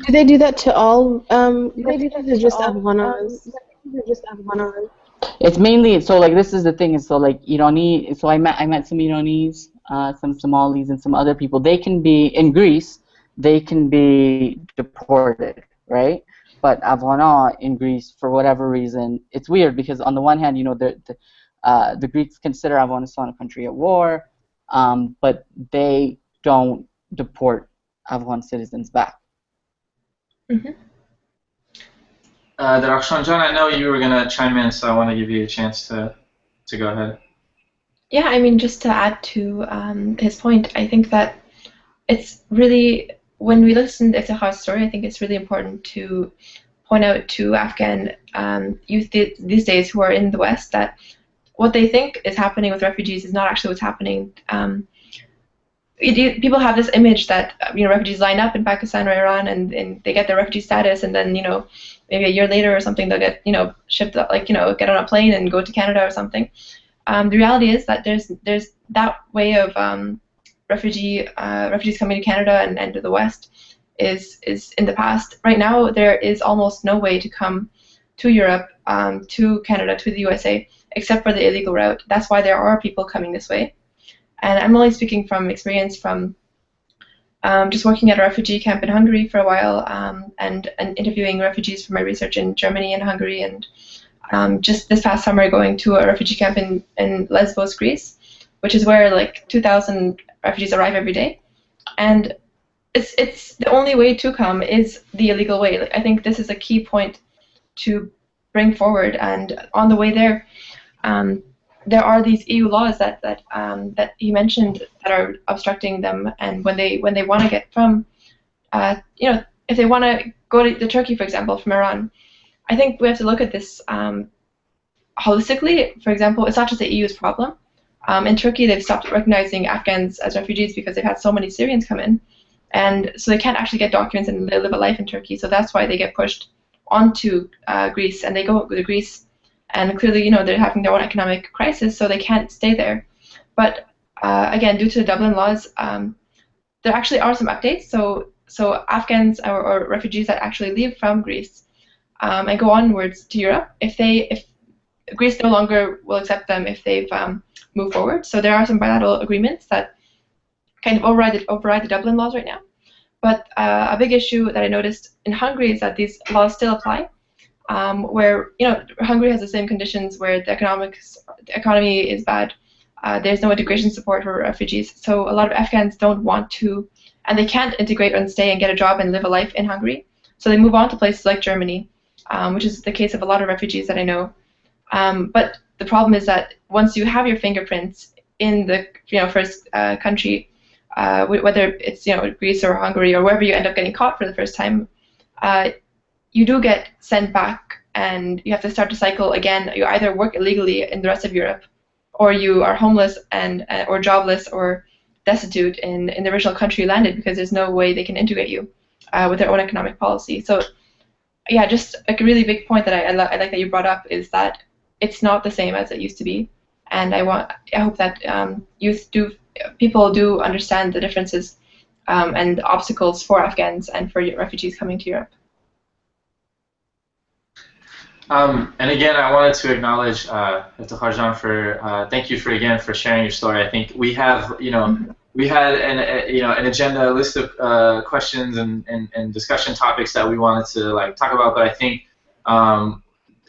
Do they do that to all? Do they do that to just Afghanas? It's mainly so like this is the thing is so like Irani. So I met some Iranis, some Somalis, and some other people. They can be in Greece. They can be deported, right? But Afghana in Greece, for whatever reason, it's weird because on the one hand, you know, the Greeks consider Afghanistan a country at war. But they don't deport Afghan citizens back. Mm-hmm. Darakhshan John, I know you were going to chime in, so I want to give you a chance to go ahead. Yeah, I mean, just to add to his point, I think that it's really, when we listen to Iftikhar's story, I think it's really important to point out to Afghan youth these days who are in the West that what they think is happening with refugees is not actually what's happening. People have this image that refugees line up in Pakistan or Iran and they get their refugee status, and then maybe a year later or something they'll get shipped get on a plane and go to Canada or something. The reality is that there's that way of refugees coming to Canada and to the West is in the past. Right now there is almost no way to come to Europe, to Canada, to the USA, except for the illegal route. That's why there are people coming this way. And I'm only speaking from experience from just working at a refugee camp in Hungary for a while and interviewing refugees for my research in Germany and Hungary, and just this past summer going to a refugee camp in Lesbos, Greece, which is where like 2,000 refugees arrive every day. And it's the only way to come is the illegal way. Like, I think this is a key point to bring forward, and on the way there, there are these EU laws that he mentioned that are obstructing them. And when they want to get from, if they want to go to Turkey, for example, from Iran, I think we have to look at this holistically. For example, it's not just the EU's problem. In Turkey, they've stopped recognizing Afghans as refugees because they've had so many Syrians come in, and so they can't actually get documents and live a life in Turkey. So that's why they get pushed onto Greece, and they go to Greece, and clearly, they're having their own economic crisis, so they can't stay there. But again, due to the Dublin laws, there actually are some updates. So Afghans or refugees that actually leave from Greece and go onwards to Europe, if Greece no longer will accept them if they've moved forward. So there are some bilateral agreements that kind of override the Dublin laws right now. But a big issue that I noticed in Hungary is that these laws still apply, where Hungary has the same conditions where the economy is bad. There's no integration support for refugees, so a lot of Afghans don't want to, and they can't integrate and stay and get a job and live a life in Hungary. So they move on to places like Germany, which is the case of a lot of refugees that I know. But the problem is that once you have your fingerprints in the first country, whether it's Greece or Hungary or wherever you end up getting caught for the first time, you do get sent back, and you have to start to cycle again. You either work illegally in the rest of Europe, or you are homeless and or jobless or destitute in the original country you landed, because there's no way they can integrate you with their own economic policy. So yeah, just a really big point that I like that you brought up is that it's not the same as it used to be, and I hope that people do understand the differences and obstacles for Afghans and for refugees coming to Europe. And again, I wanted to acknowledge Iftikhar Jan for thank you for sharing your story. I think we have we had an agenda, a list of questions and discussion topics that we wanted to like talk about, but I think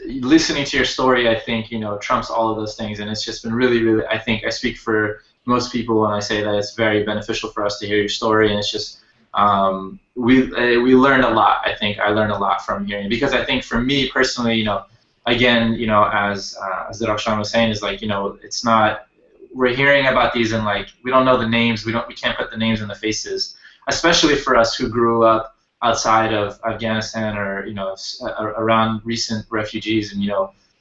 listening to your story, I think trumps all of those things, and it's just been really, really. I think I speak for most people when I say that it's very beneficial for us to hear your story, and it's just we learned a lot. I think I learned a lot from hearing, because I think for me personally, again, as Rakshan was saying, is like it's not. We're hearing about these and like we don't know the names. We can't put the names and the faces, especially for us who grew up outside of Afghanistan or around recent refugees, and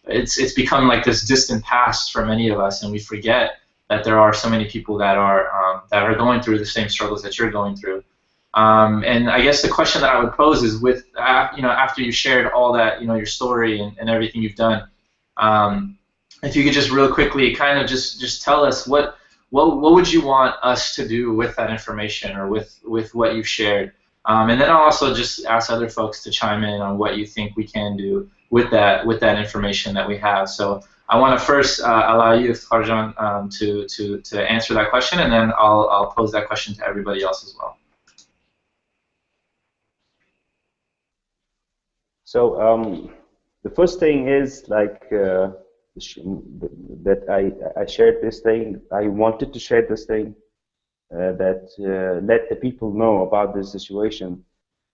it's become like this distant past for many of us, and we forget that there are so many people that are going through the same struggles that you're going through. And I guess the question that I would pose is, with after you shared all that your story and everything you've done, if you could just real quickly kind of just tell us what would you want us to do with that information or with what you've shared. And then I'll also just ask other folks to chime in on what you think we can do with that information that we have. So I want to first allow you, Farjan, to answer that question, and then I'll pose that question to everybody else as well. So the first thing is like that I shared this thing. I wanted to share this thing. That let the people know about this situation,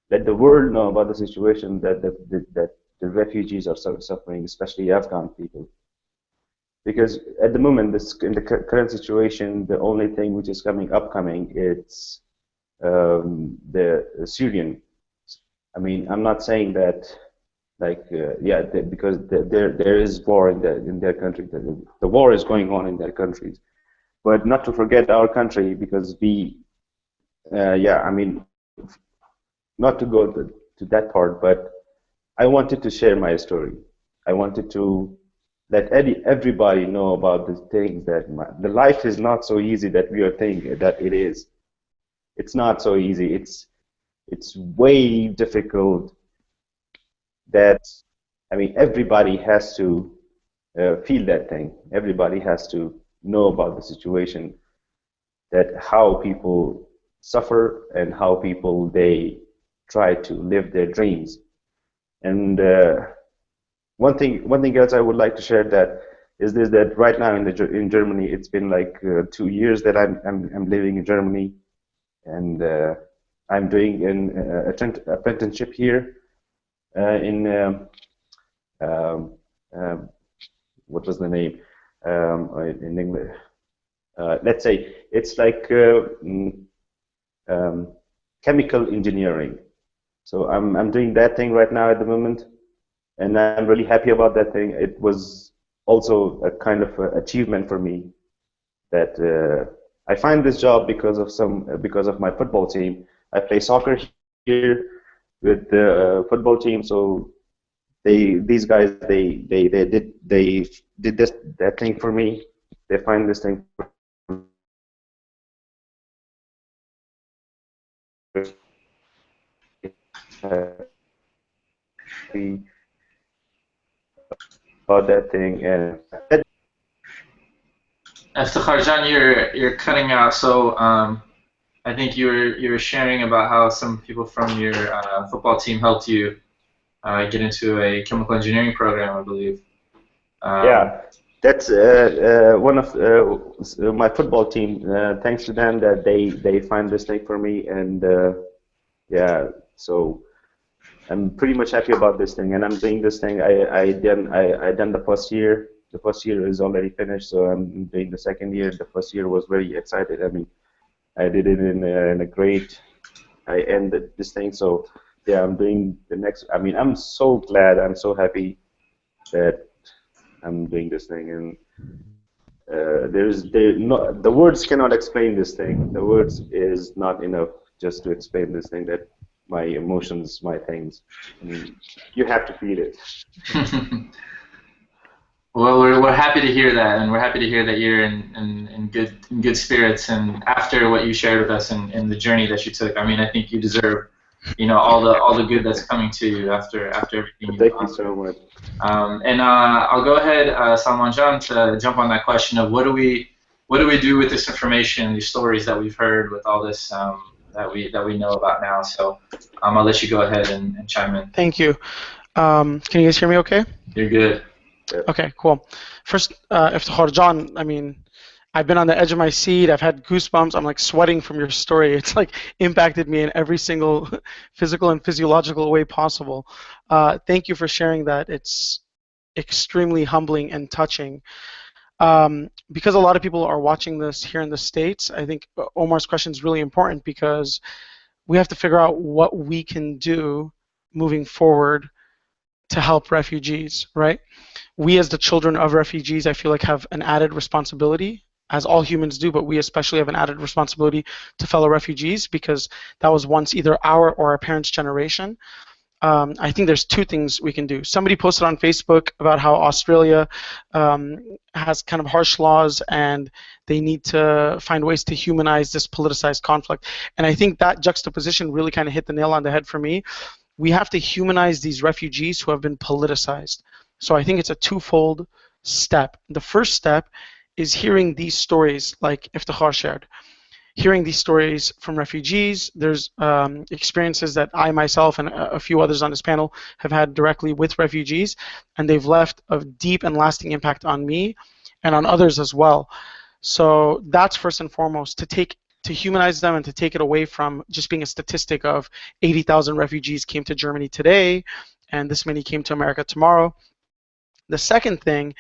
let the world know about the situation that the refugees are suffering, especially Afghan people. Because at the moment, in the current situation, the only thing which is upcoming, it's the Syrian. I mean, I'm not saying that, like, because there is war in their country. The war is going on in their countries. But not to forget our country, because we, I mean, not to go to that part, but I wanted to share my story. I wanted to let everybody know about the things that the life is not so easy that we are thinking that it is. It's not so easy. It's way difficult. That, I mean, everybody has to feel that thing. Everybody has to know about the situation, that how people suffer and how people they try to live their dreams. And one thing else I would like to share that is this, that right now in Germany, it's been like 2 years that I'm living in Germany, and I'm doing an apprenticeship here in what was the name in English? Let's say it's like chemical engineering. So I'm doing that thing right now at the moment, and I'm really happy about that thing. It was also a kind of achievement for me that I find this job because of my football team. I play soccer here with the football team, so these guys they did that thing for me. They find this thing about that thing. And Farjan, you're cutting out. So I think you were sharing about how some people from your football team helped you get into a chemical engineering program, I believe. Yeah, that's one of my football team. Thanks to them that they find this thing for me, and yeah, so I'm pretty much happy about this thing, and I'm doing this thing. I done the first year. The first year is already finished, so I'm doing the second year. The first year was very excited. I mean, I did it in a great. I ended this thing, so yeah, I'm doing the next. I mean, I'm so glad. I'm so happy that I'm doing this thing, and the words cannot explain this thing. The words is not enough just to explain this thing. That my emotions, my things. I mean, you have to feel it. Well, we're happy to hear that, and we're happy to hear that you're in good spirits. And after what you shared with us and the journey that you took, I mean, I think you deserve, all the good that's coming to you after everything you've Thank gone you so much. And I'll go ahead, Salman Jan, to jump on that question of what do we what do we do with this information, these stories that we've heard, with all this that we know about now? So I'll let you go ahead and chime in. Thank you. Can you guys hear me okay? You're good. Okay, cool. First, Iftikhar John, I mean, I've been on the edge of my seat. I've had goosebumps. I'm like sweating from your story. It's like impacted me in every single physical and physiological way possible. Thank you for sharing that. It's extremely humbling and touching. Because a lot of people are watching this here in the States, I think Omar's question is really important because we have to figure out what we can do moving forward to help refugees, right? We as the children of refugees, I feel like, have an added responsibility, as all humans do, but we especially have an added responsibility to fellow refugees because that was once either our or our parents' generation. I think there's two things we can do. Somebody posted on Facebook about how Australia has kind of harsh laws and they need to find ways to humanize this politicized conflict. And I think that juxtaposition really kind of hit the nail on the head for me. We have to humanize these refugees who have been politicized. So I think it's a twofold step. The first step is hearing these stories like Iftikhar shared. Hearing these stories from refugees, there's experiences that I myself and a few others on this panel have had directly with refugees, and they've left a deep and lasting impact on me and on others as well. So that's first and foremost, to humanize them and to take it away from just being a statistic of 80,000 refugees came to Germany today and this many came to America tomorrow. The second thing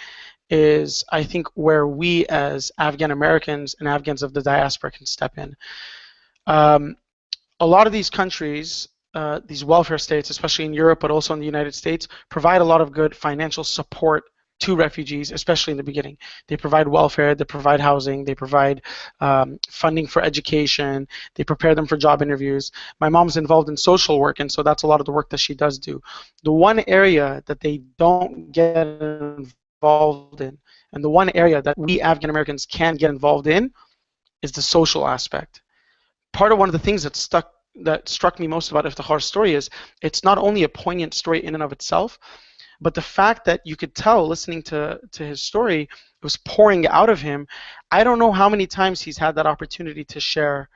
is, I think, where we as Afghan Americans and Afghans of the diaspora can step in. A lot of these countries, these welfare states, especially in Europe, but also in the United States, provide a lot of good financial support to refugees, especially in the beginning. They provide welfare, they provide housing, they provide funding for education, they prepare them for job interviews. My mom's involved in social work, and so that's a lot of the work that she does do. The one area that they don't get involved in, and the one area that we Afghan Americans can get involved in, is the social aspect. Part of one of the things that struck me most about Iftikhar's story is it's not only a poignant story in and of itself, but the fact that you could tell, listening to his story, it was pouring out of him. I don't know how many times he's had that opportunity to share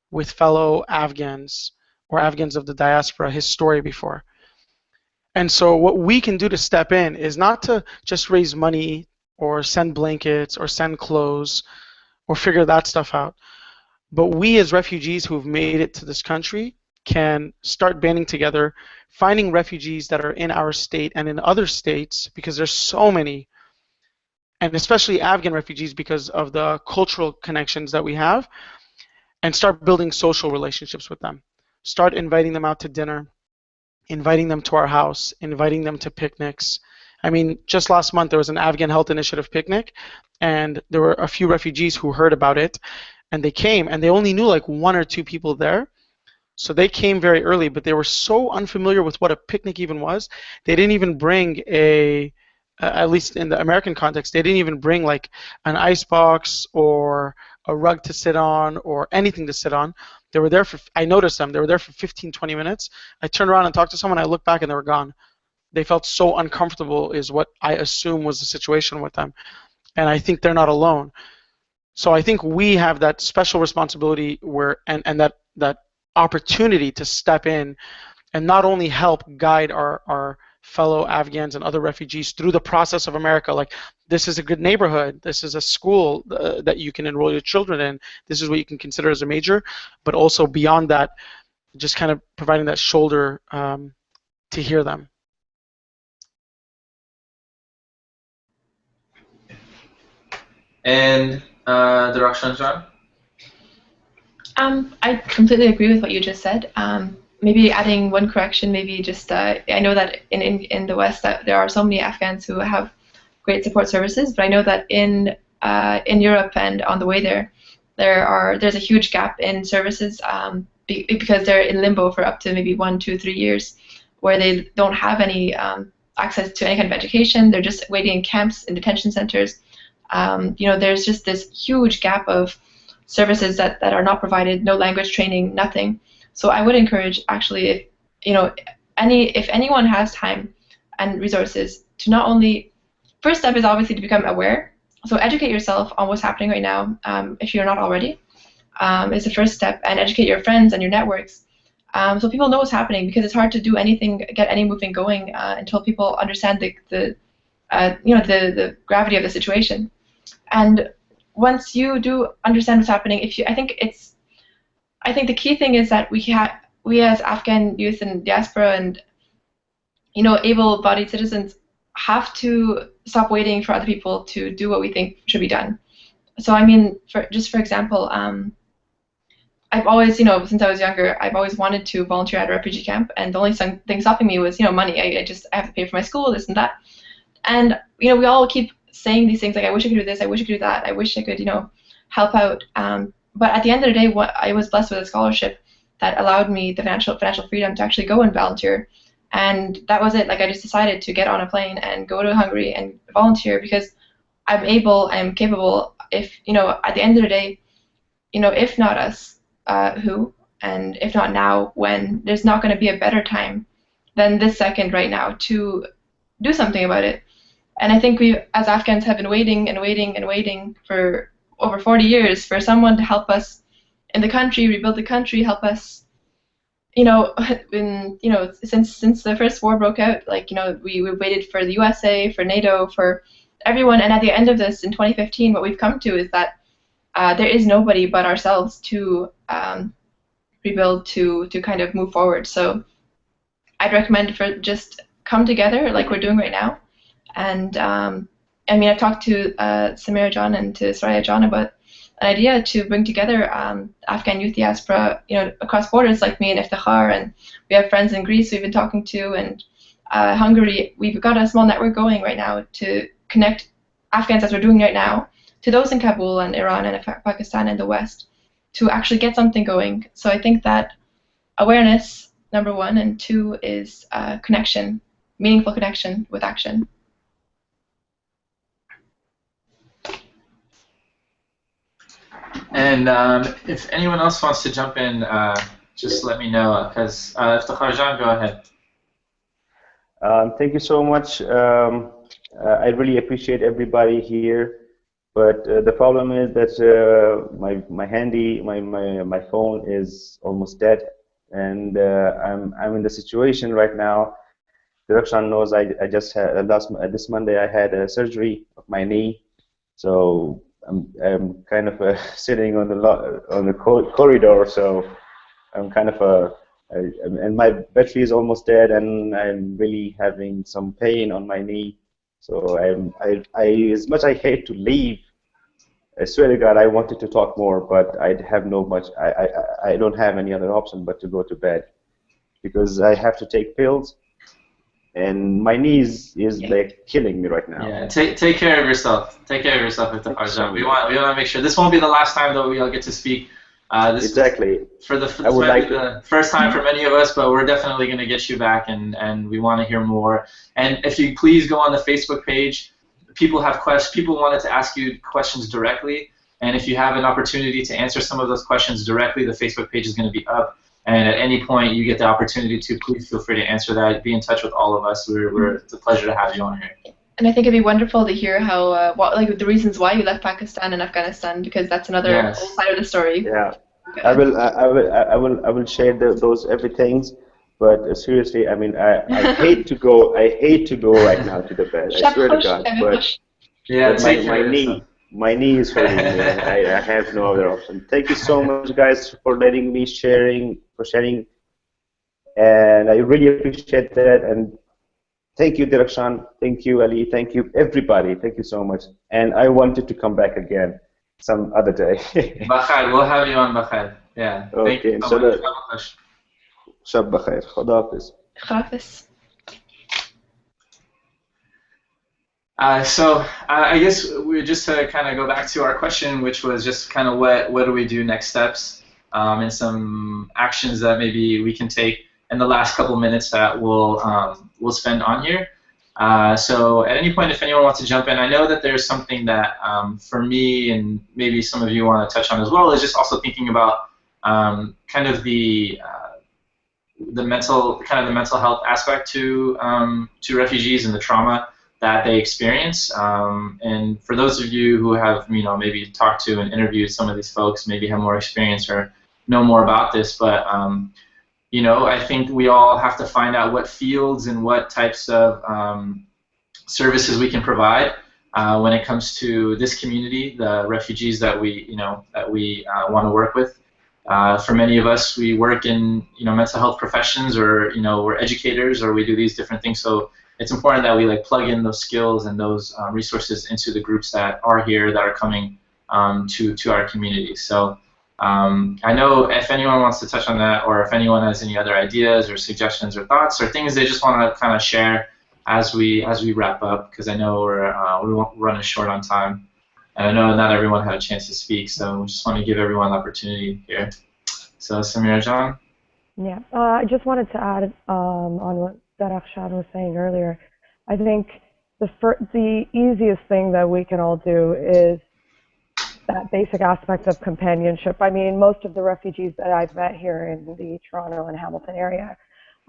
with fellow Afghans or Afghans of the diaspora his story before. And so what we can do to step in is not to just raise money or send blankets or send clothes or figure that stuff out. But we as refugees who've made it to this country can start banding together, finding refugees that are in our state and in other states, because there's so many, and especially Afghan refugees because of the cultural connections that we have, and start building social relationships with them. Start inviting them out to dinner, inviting them to our house, inviting them to picnics. I mean, just last month there was an Afghan Health Initiative picnic, and there were a few refugees who heard about it, and they came, and they only knew like one or two people there. So they came very early, but they were so unfamiliar with what a picnic even was. They didn't even bring at least in the American context, they didn't even bring like an ice box or a rug to sit on or anything to sit on. They were there I noticed them, they were there for 15, 20 minutes. I turned around and talked to someone, I looked back and they were gone. They felt so uncomfortable is what I assume was the situation with them. And I think they're not alone. So I think we have that special responsibility and that opportunity to step in and not only help guide our fellow Afghans and other refugees through the process of America, like this is a good neighborhood, this is a school that you can enroll your children in, this is what you can consider as a major, but also beyond that, just kind of providing that shoulder to hear them. And Dirakshan John? I completely agree with what you just said. Maybe adding one correction, maybe just, I know that in the West that there are so many Afghans who have great support services, but I know that in Europe and on the way there's a huge gap in services because they're in limbo for up to maybe 1, 2, 3 years, where they don't have any access to any kind of education. They're just waiting in camps, in detention centers. There's just this huge gap of services that are not provided, no language training, nothing. So I would encourage, actually, if anyone has time and resources, to not only, first step is obviously to become aware So educate yourself on what's happening right now, if you're not already, is the first step, and educate your friends and your networks, so people know what's happening, because it's hard to do anything, get any movement going until people understand the gravity of the situation. And once you do understand what's happening, I think the key thing is that we as Afghan youth and diaspora and able-bodied citizens have to stop waiting for other people to do what we think should be done. So I mean, for example, I've always, since I was younger, I've always wanted to volunteer at a refugee camp, and the only thing stopping me was, money. I have to pay for my school, this and that. And, we all keep saying these things like, I wish I could do this, I wish I could do that, I wish I could, help out. But at the end of the day, I was blessed with a scholarship that allowed me the financial freedom to actually go and volunteer. And that was it. Like, I just decided to get on a plane and go to Hungary and volunteer, because I'm able, I'm capable. If, at the end of the day, if not us, who? And if not now, when? There's not going to be a better time than this second right now to do something about it. And I think we, as Afghans, have been waiting and waiting and waiting for over 40 years for someone to help us in the country, rebuild the country, help us. Since the first war broke out, we waited for the USA, for NATO, for everyone, and at the end of this, in 2015, what we've come to is that there is nobody but ourselves to rebuild, to kind of move forward. So I'd recommend for just come together like we're doing right now. And I've talked to Samira John and to Soraya John about an idea to bring together Afghan youth diaspora, across borders, like me and Iftikhar, and we have friends in Greece we've been talking to, and Hungary. We've got a small network going right now to connect Afghans, as we're doing right now, to those in Kabul and Iran and Pakistan and the West, to actually get something going. So I think that awareness, number one, and two is connection, meaningful connection with action. And if anyone else wants to jump in, just let me know, because Iftikhar Jan, go ahead. Thank you so much. I really appreciate everybody here, but the problem is that my phone is almost dead, and I'm in the situation right now. Direction knows I just had this Monday I had a surgery of my knee, so I'm kind of sitting on the corridor, so I'm kind of and my battery is almost dead, and I'm really having some pain on my knee. So I as much I hate to leave, I swear to God I wanted to talk more, but I have I don't have any other option but to go to bed, because I have to take pills. And my knees is like killing me right now. Yeah, take care of yourself. Take care of yourself, Iftikhar Jan. We want to make sure this won't be the last time that we all get to speak. This exactly. This might be the first time for many of us, but we're definitely going to get you back, and we want to hear more. And if you please go on the Facebook page, people have questions. People wanted to ask you questions directly, and if you have an opportunity to answer some of those questions directly, the Facebook page is going to be up. And at any point you get the opportunity to, please feel free to answer that. Be in touch with all of us. It's a pleasure to have you on here. And I think it'd be wonderful to hear how, the reasons why you left Pakistan and Afghanistan, because that's another whole side of the story. Yeah, I will share those everything. But seriously, I mean, I hate to go. I hate to go right now to the bed. I swear to God. But my knee is hurting me. I have no other option. Thank you so much, guys, for letting me sharing, and I really appreciate that. And thank you, Direction. Thank you, Ali. Thank you, everybody. Thank you so much. And I wanted to come back again some other day. Bakhair, we'll have you on Bakhair. Yeah. Okay. Thank you so much. Shab Bakhair. Khuda Hafiz. Hafiz. So I guess we just to kind of go back to our question, which was just kind of what do we do next steps, and some actions that maybe we can take in the last couple minutes that we'll spend on here. So at any point, if anyone wants to jump in, I know that there's something that for me and maybe some of you want to touch on as well, is just also thinking about kind of the mental health aspect to refugees and the trauma that they experience. And for those of you who have, maybe talked to and interviewed some of these folks, maybe have more experience or know more about this, but I think we all have to find out what fields and what types of services we can provide when it comes to this community, the refugees that we want to work with. For many of us, we work in mental health professions, or we're educators, or we do these different things. So it's important that we plug in those skills and those resources into the groups that are here, that are coming to our community. So I know if anyone wants to touch on that, or if anyone has any other ideas or suggestions or thoughts or things they just want to kind of share as we wrap up, because I know we're running short on time. And I know not everyone had a chance to speak, so we just want to give everyone an opportunity here. So, Samira John? Yeah, I just wanted to add on what Darafshan was saying earlier. I think the easiest thing that we can all do is that basic aspect of companionship. I mean, most of the refugees that I've met here in the Toronto and Hamilton area,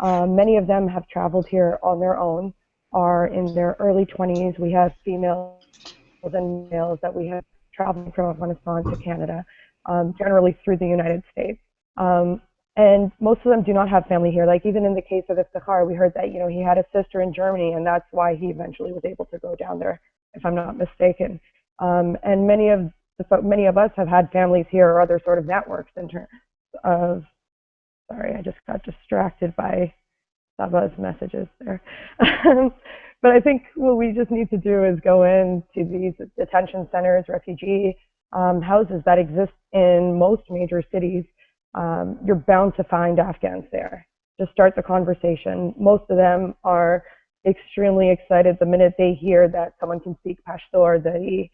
many of them have traveled here on their own, are in their early 20s. We have females and males that we have traveling from Afghanistan to Canada, generally through the United States. And most of them do not have family here. Like even in the case of Iftikhar, we heard that he had a sister in Germany, and that's why he eventually was able to go down there, if I'm not mistaken. And many of us have had families here or other sort of networks in terms of. Sorry, I just got distracted by Saba's messages there. But I think what we just need to do is go into these detention centers, refugee houses that exist in most major cities. You're bound to find Afghans there. Just start the conversation. Most of them are extremely excited the minute they hear that someone can speak Pashto or Dari.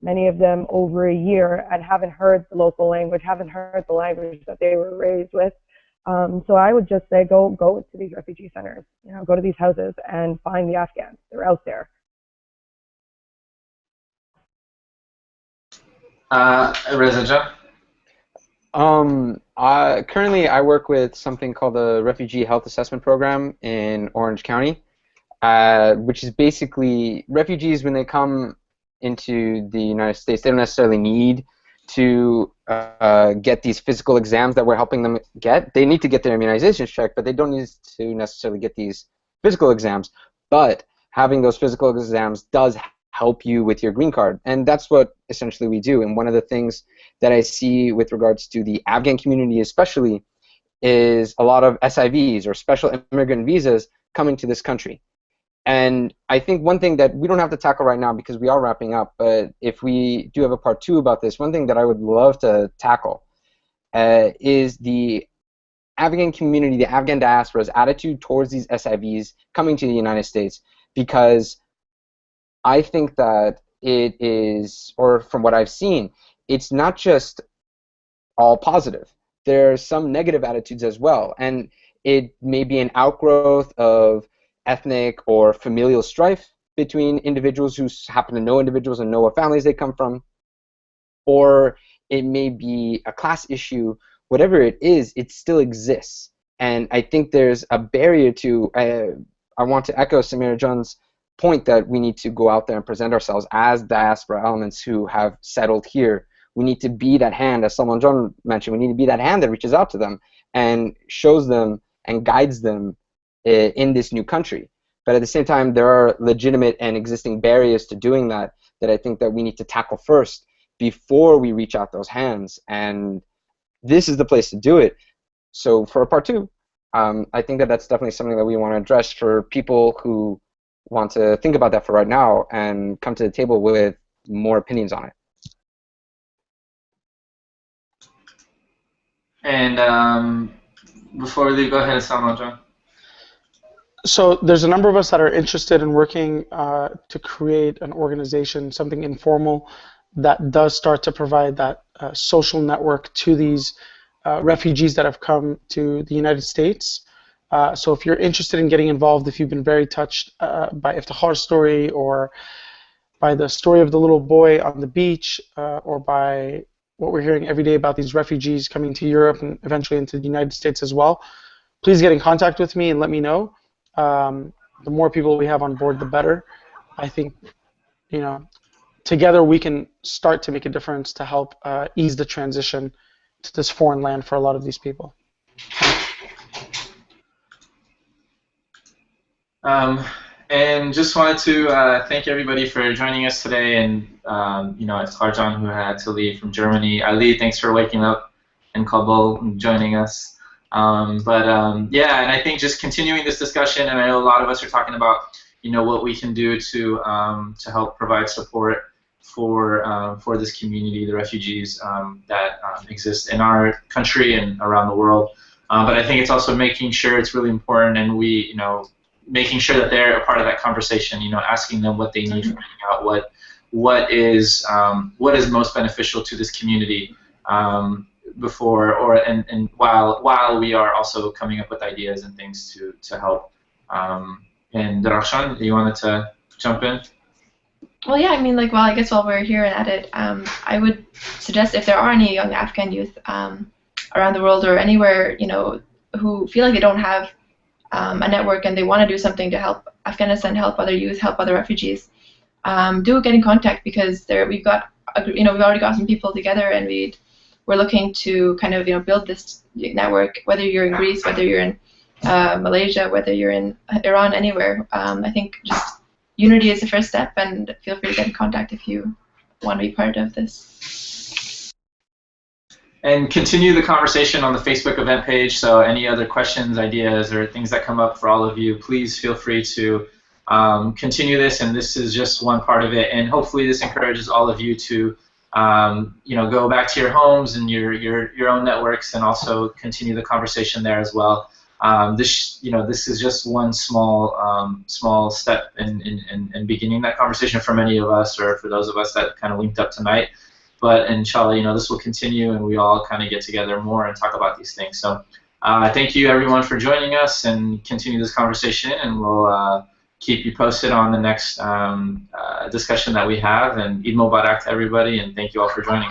Many of them over a year and haven't heard the local language, haven't heard the language that they were raised with. So I would just say go to these refugee centers, go to these houses and find the Afghans. They're out there. Reza John? Currently, I work with something called the Refugee Health Assessment Program in Orange County, which is basically refugees when they come into the United States. They don't necessarily need to get these physical exams that we're helping them get. They need to get their immunizations checked, but they don't need to necessarily get these physical exams. But having those physical exams does help you with your green card, and that's what essentially we do. And one of the things that I see with regards to the Afghan community especially is a lot of SIVs, or special immigrant visas, coming to this country. And I think one thing that we don't have to tackle right now because we are wrapping up, but if we do have a part 2 about this, one thing that I would love to tackle is the Afghan community, the Afghan diaspora's attitude towards these SIVs coming to the United States, because I think that it is, or from what I've seen, it's not just all positive. There's some negative attitudes as well, and it may be an outgrowth of ethnic or familial strife between individuals who happen to know individuals and know what families they come from, or it may be a class issue. Whatever it is, it still exists, and I think there's a barrier to. I want to echo Samira John's point that we need to go out there and present ourselves as diaspora elements who have settled here. We need to be that hand, as Salman John mentioned. We need to be that hand that reaches out to them and shows them and guides them in this new country. But at the same time, there are legitimate and existing barriers to doing that I think that we need to tackle first before we reach out those hands. And this is the place to do it. So for part 2, I think that that's definitely something that we want to address for people who want to think about that for right now and come to the table with more opinions on it. And before we leave, go ahead, Salman John. So there's a number of us that are interested in working to create an organization, something informal, that does start to provide that social network to these refugees that have come to the United States. So if you're interested in getting involved, if you've been very touched by Iftikhar's story, or by the story of the little boy on the beach, or by what we're hearing every day about these refugees coming to Europe and eventually into the United States as well, please get in contact with me and let me know. The more people we have on board, the better. I think, you know, together we can start to make a difference to help ease the transition to this foreign land for a lot of these people. And just wanted to thank everybody for joining us today. And you know, it's Harjan who had to leave from Germany. Ali, thanks for waking up in Kabul and joining us. Yeah, and I think just continuing this discussion, and I know a lot of us are talking about, you know, what we can do to help provide support for this community, the refugees that exist in our country and around the world. But I think it's also making sure it's really important, and we, you know, making sure that they're a part of that conversation. You know, asking them what they need, finding out what is most beneficial to this community before and while we are also coming up with ideas and things to help. And Darshan, you wanted to jump in? Well, yeah, I mean, like, I guess while we're here and at it, I would suggest if there are any young Afghan youth around the world or anywhere, you know, who feel like they don't have a network and they want to do something to help Afghanistan, help other youth, help other refugees, do get in contact, because we've already got some people together, and we're looking to kind of, you know, build this network. Whether you're in Greece, whether you're in Malaysia, whether you're in Iran, anywhere, I think just unity is the first step, and feel free to get in contact if you want to be part of this. And continue the conversation on the Facebook event page. So any other questions, ideas, or things that come up for all of you, please feel free to continue this. And this is just one part of it. And hopefully this encourages all of you to you know, go back to your homes and your own networks, and also continue the conversation there as well. This is just one small step in beginning that conversation for many of us, or for those of us that kind of linked up tonight. But inshallah, you know, this will continue, and we all kind of get together more and talk about these things. So thank you everyone for joining us, and continue this conversation, and we'll keep you posted on the next discussion that we have. And Eid Mubarak to everybody, and thank you all for joining.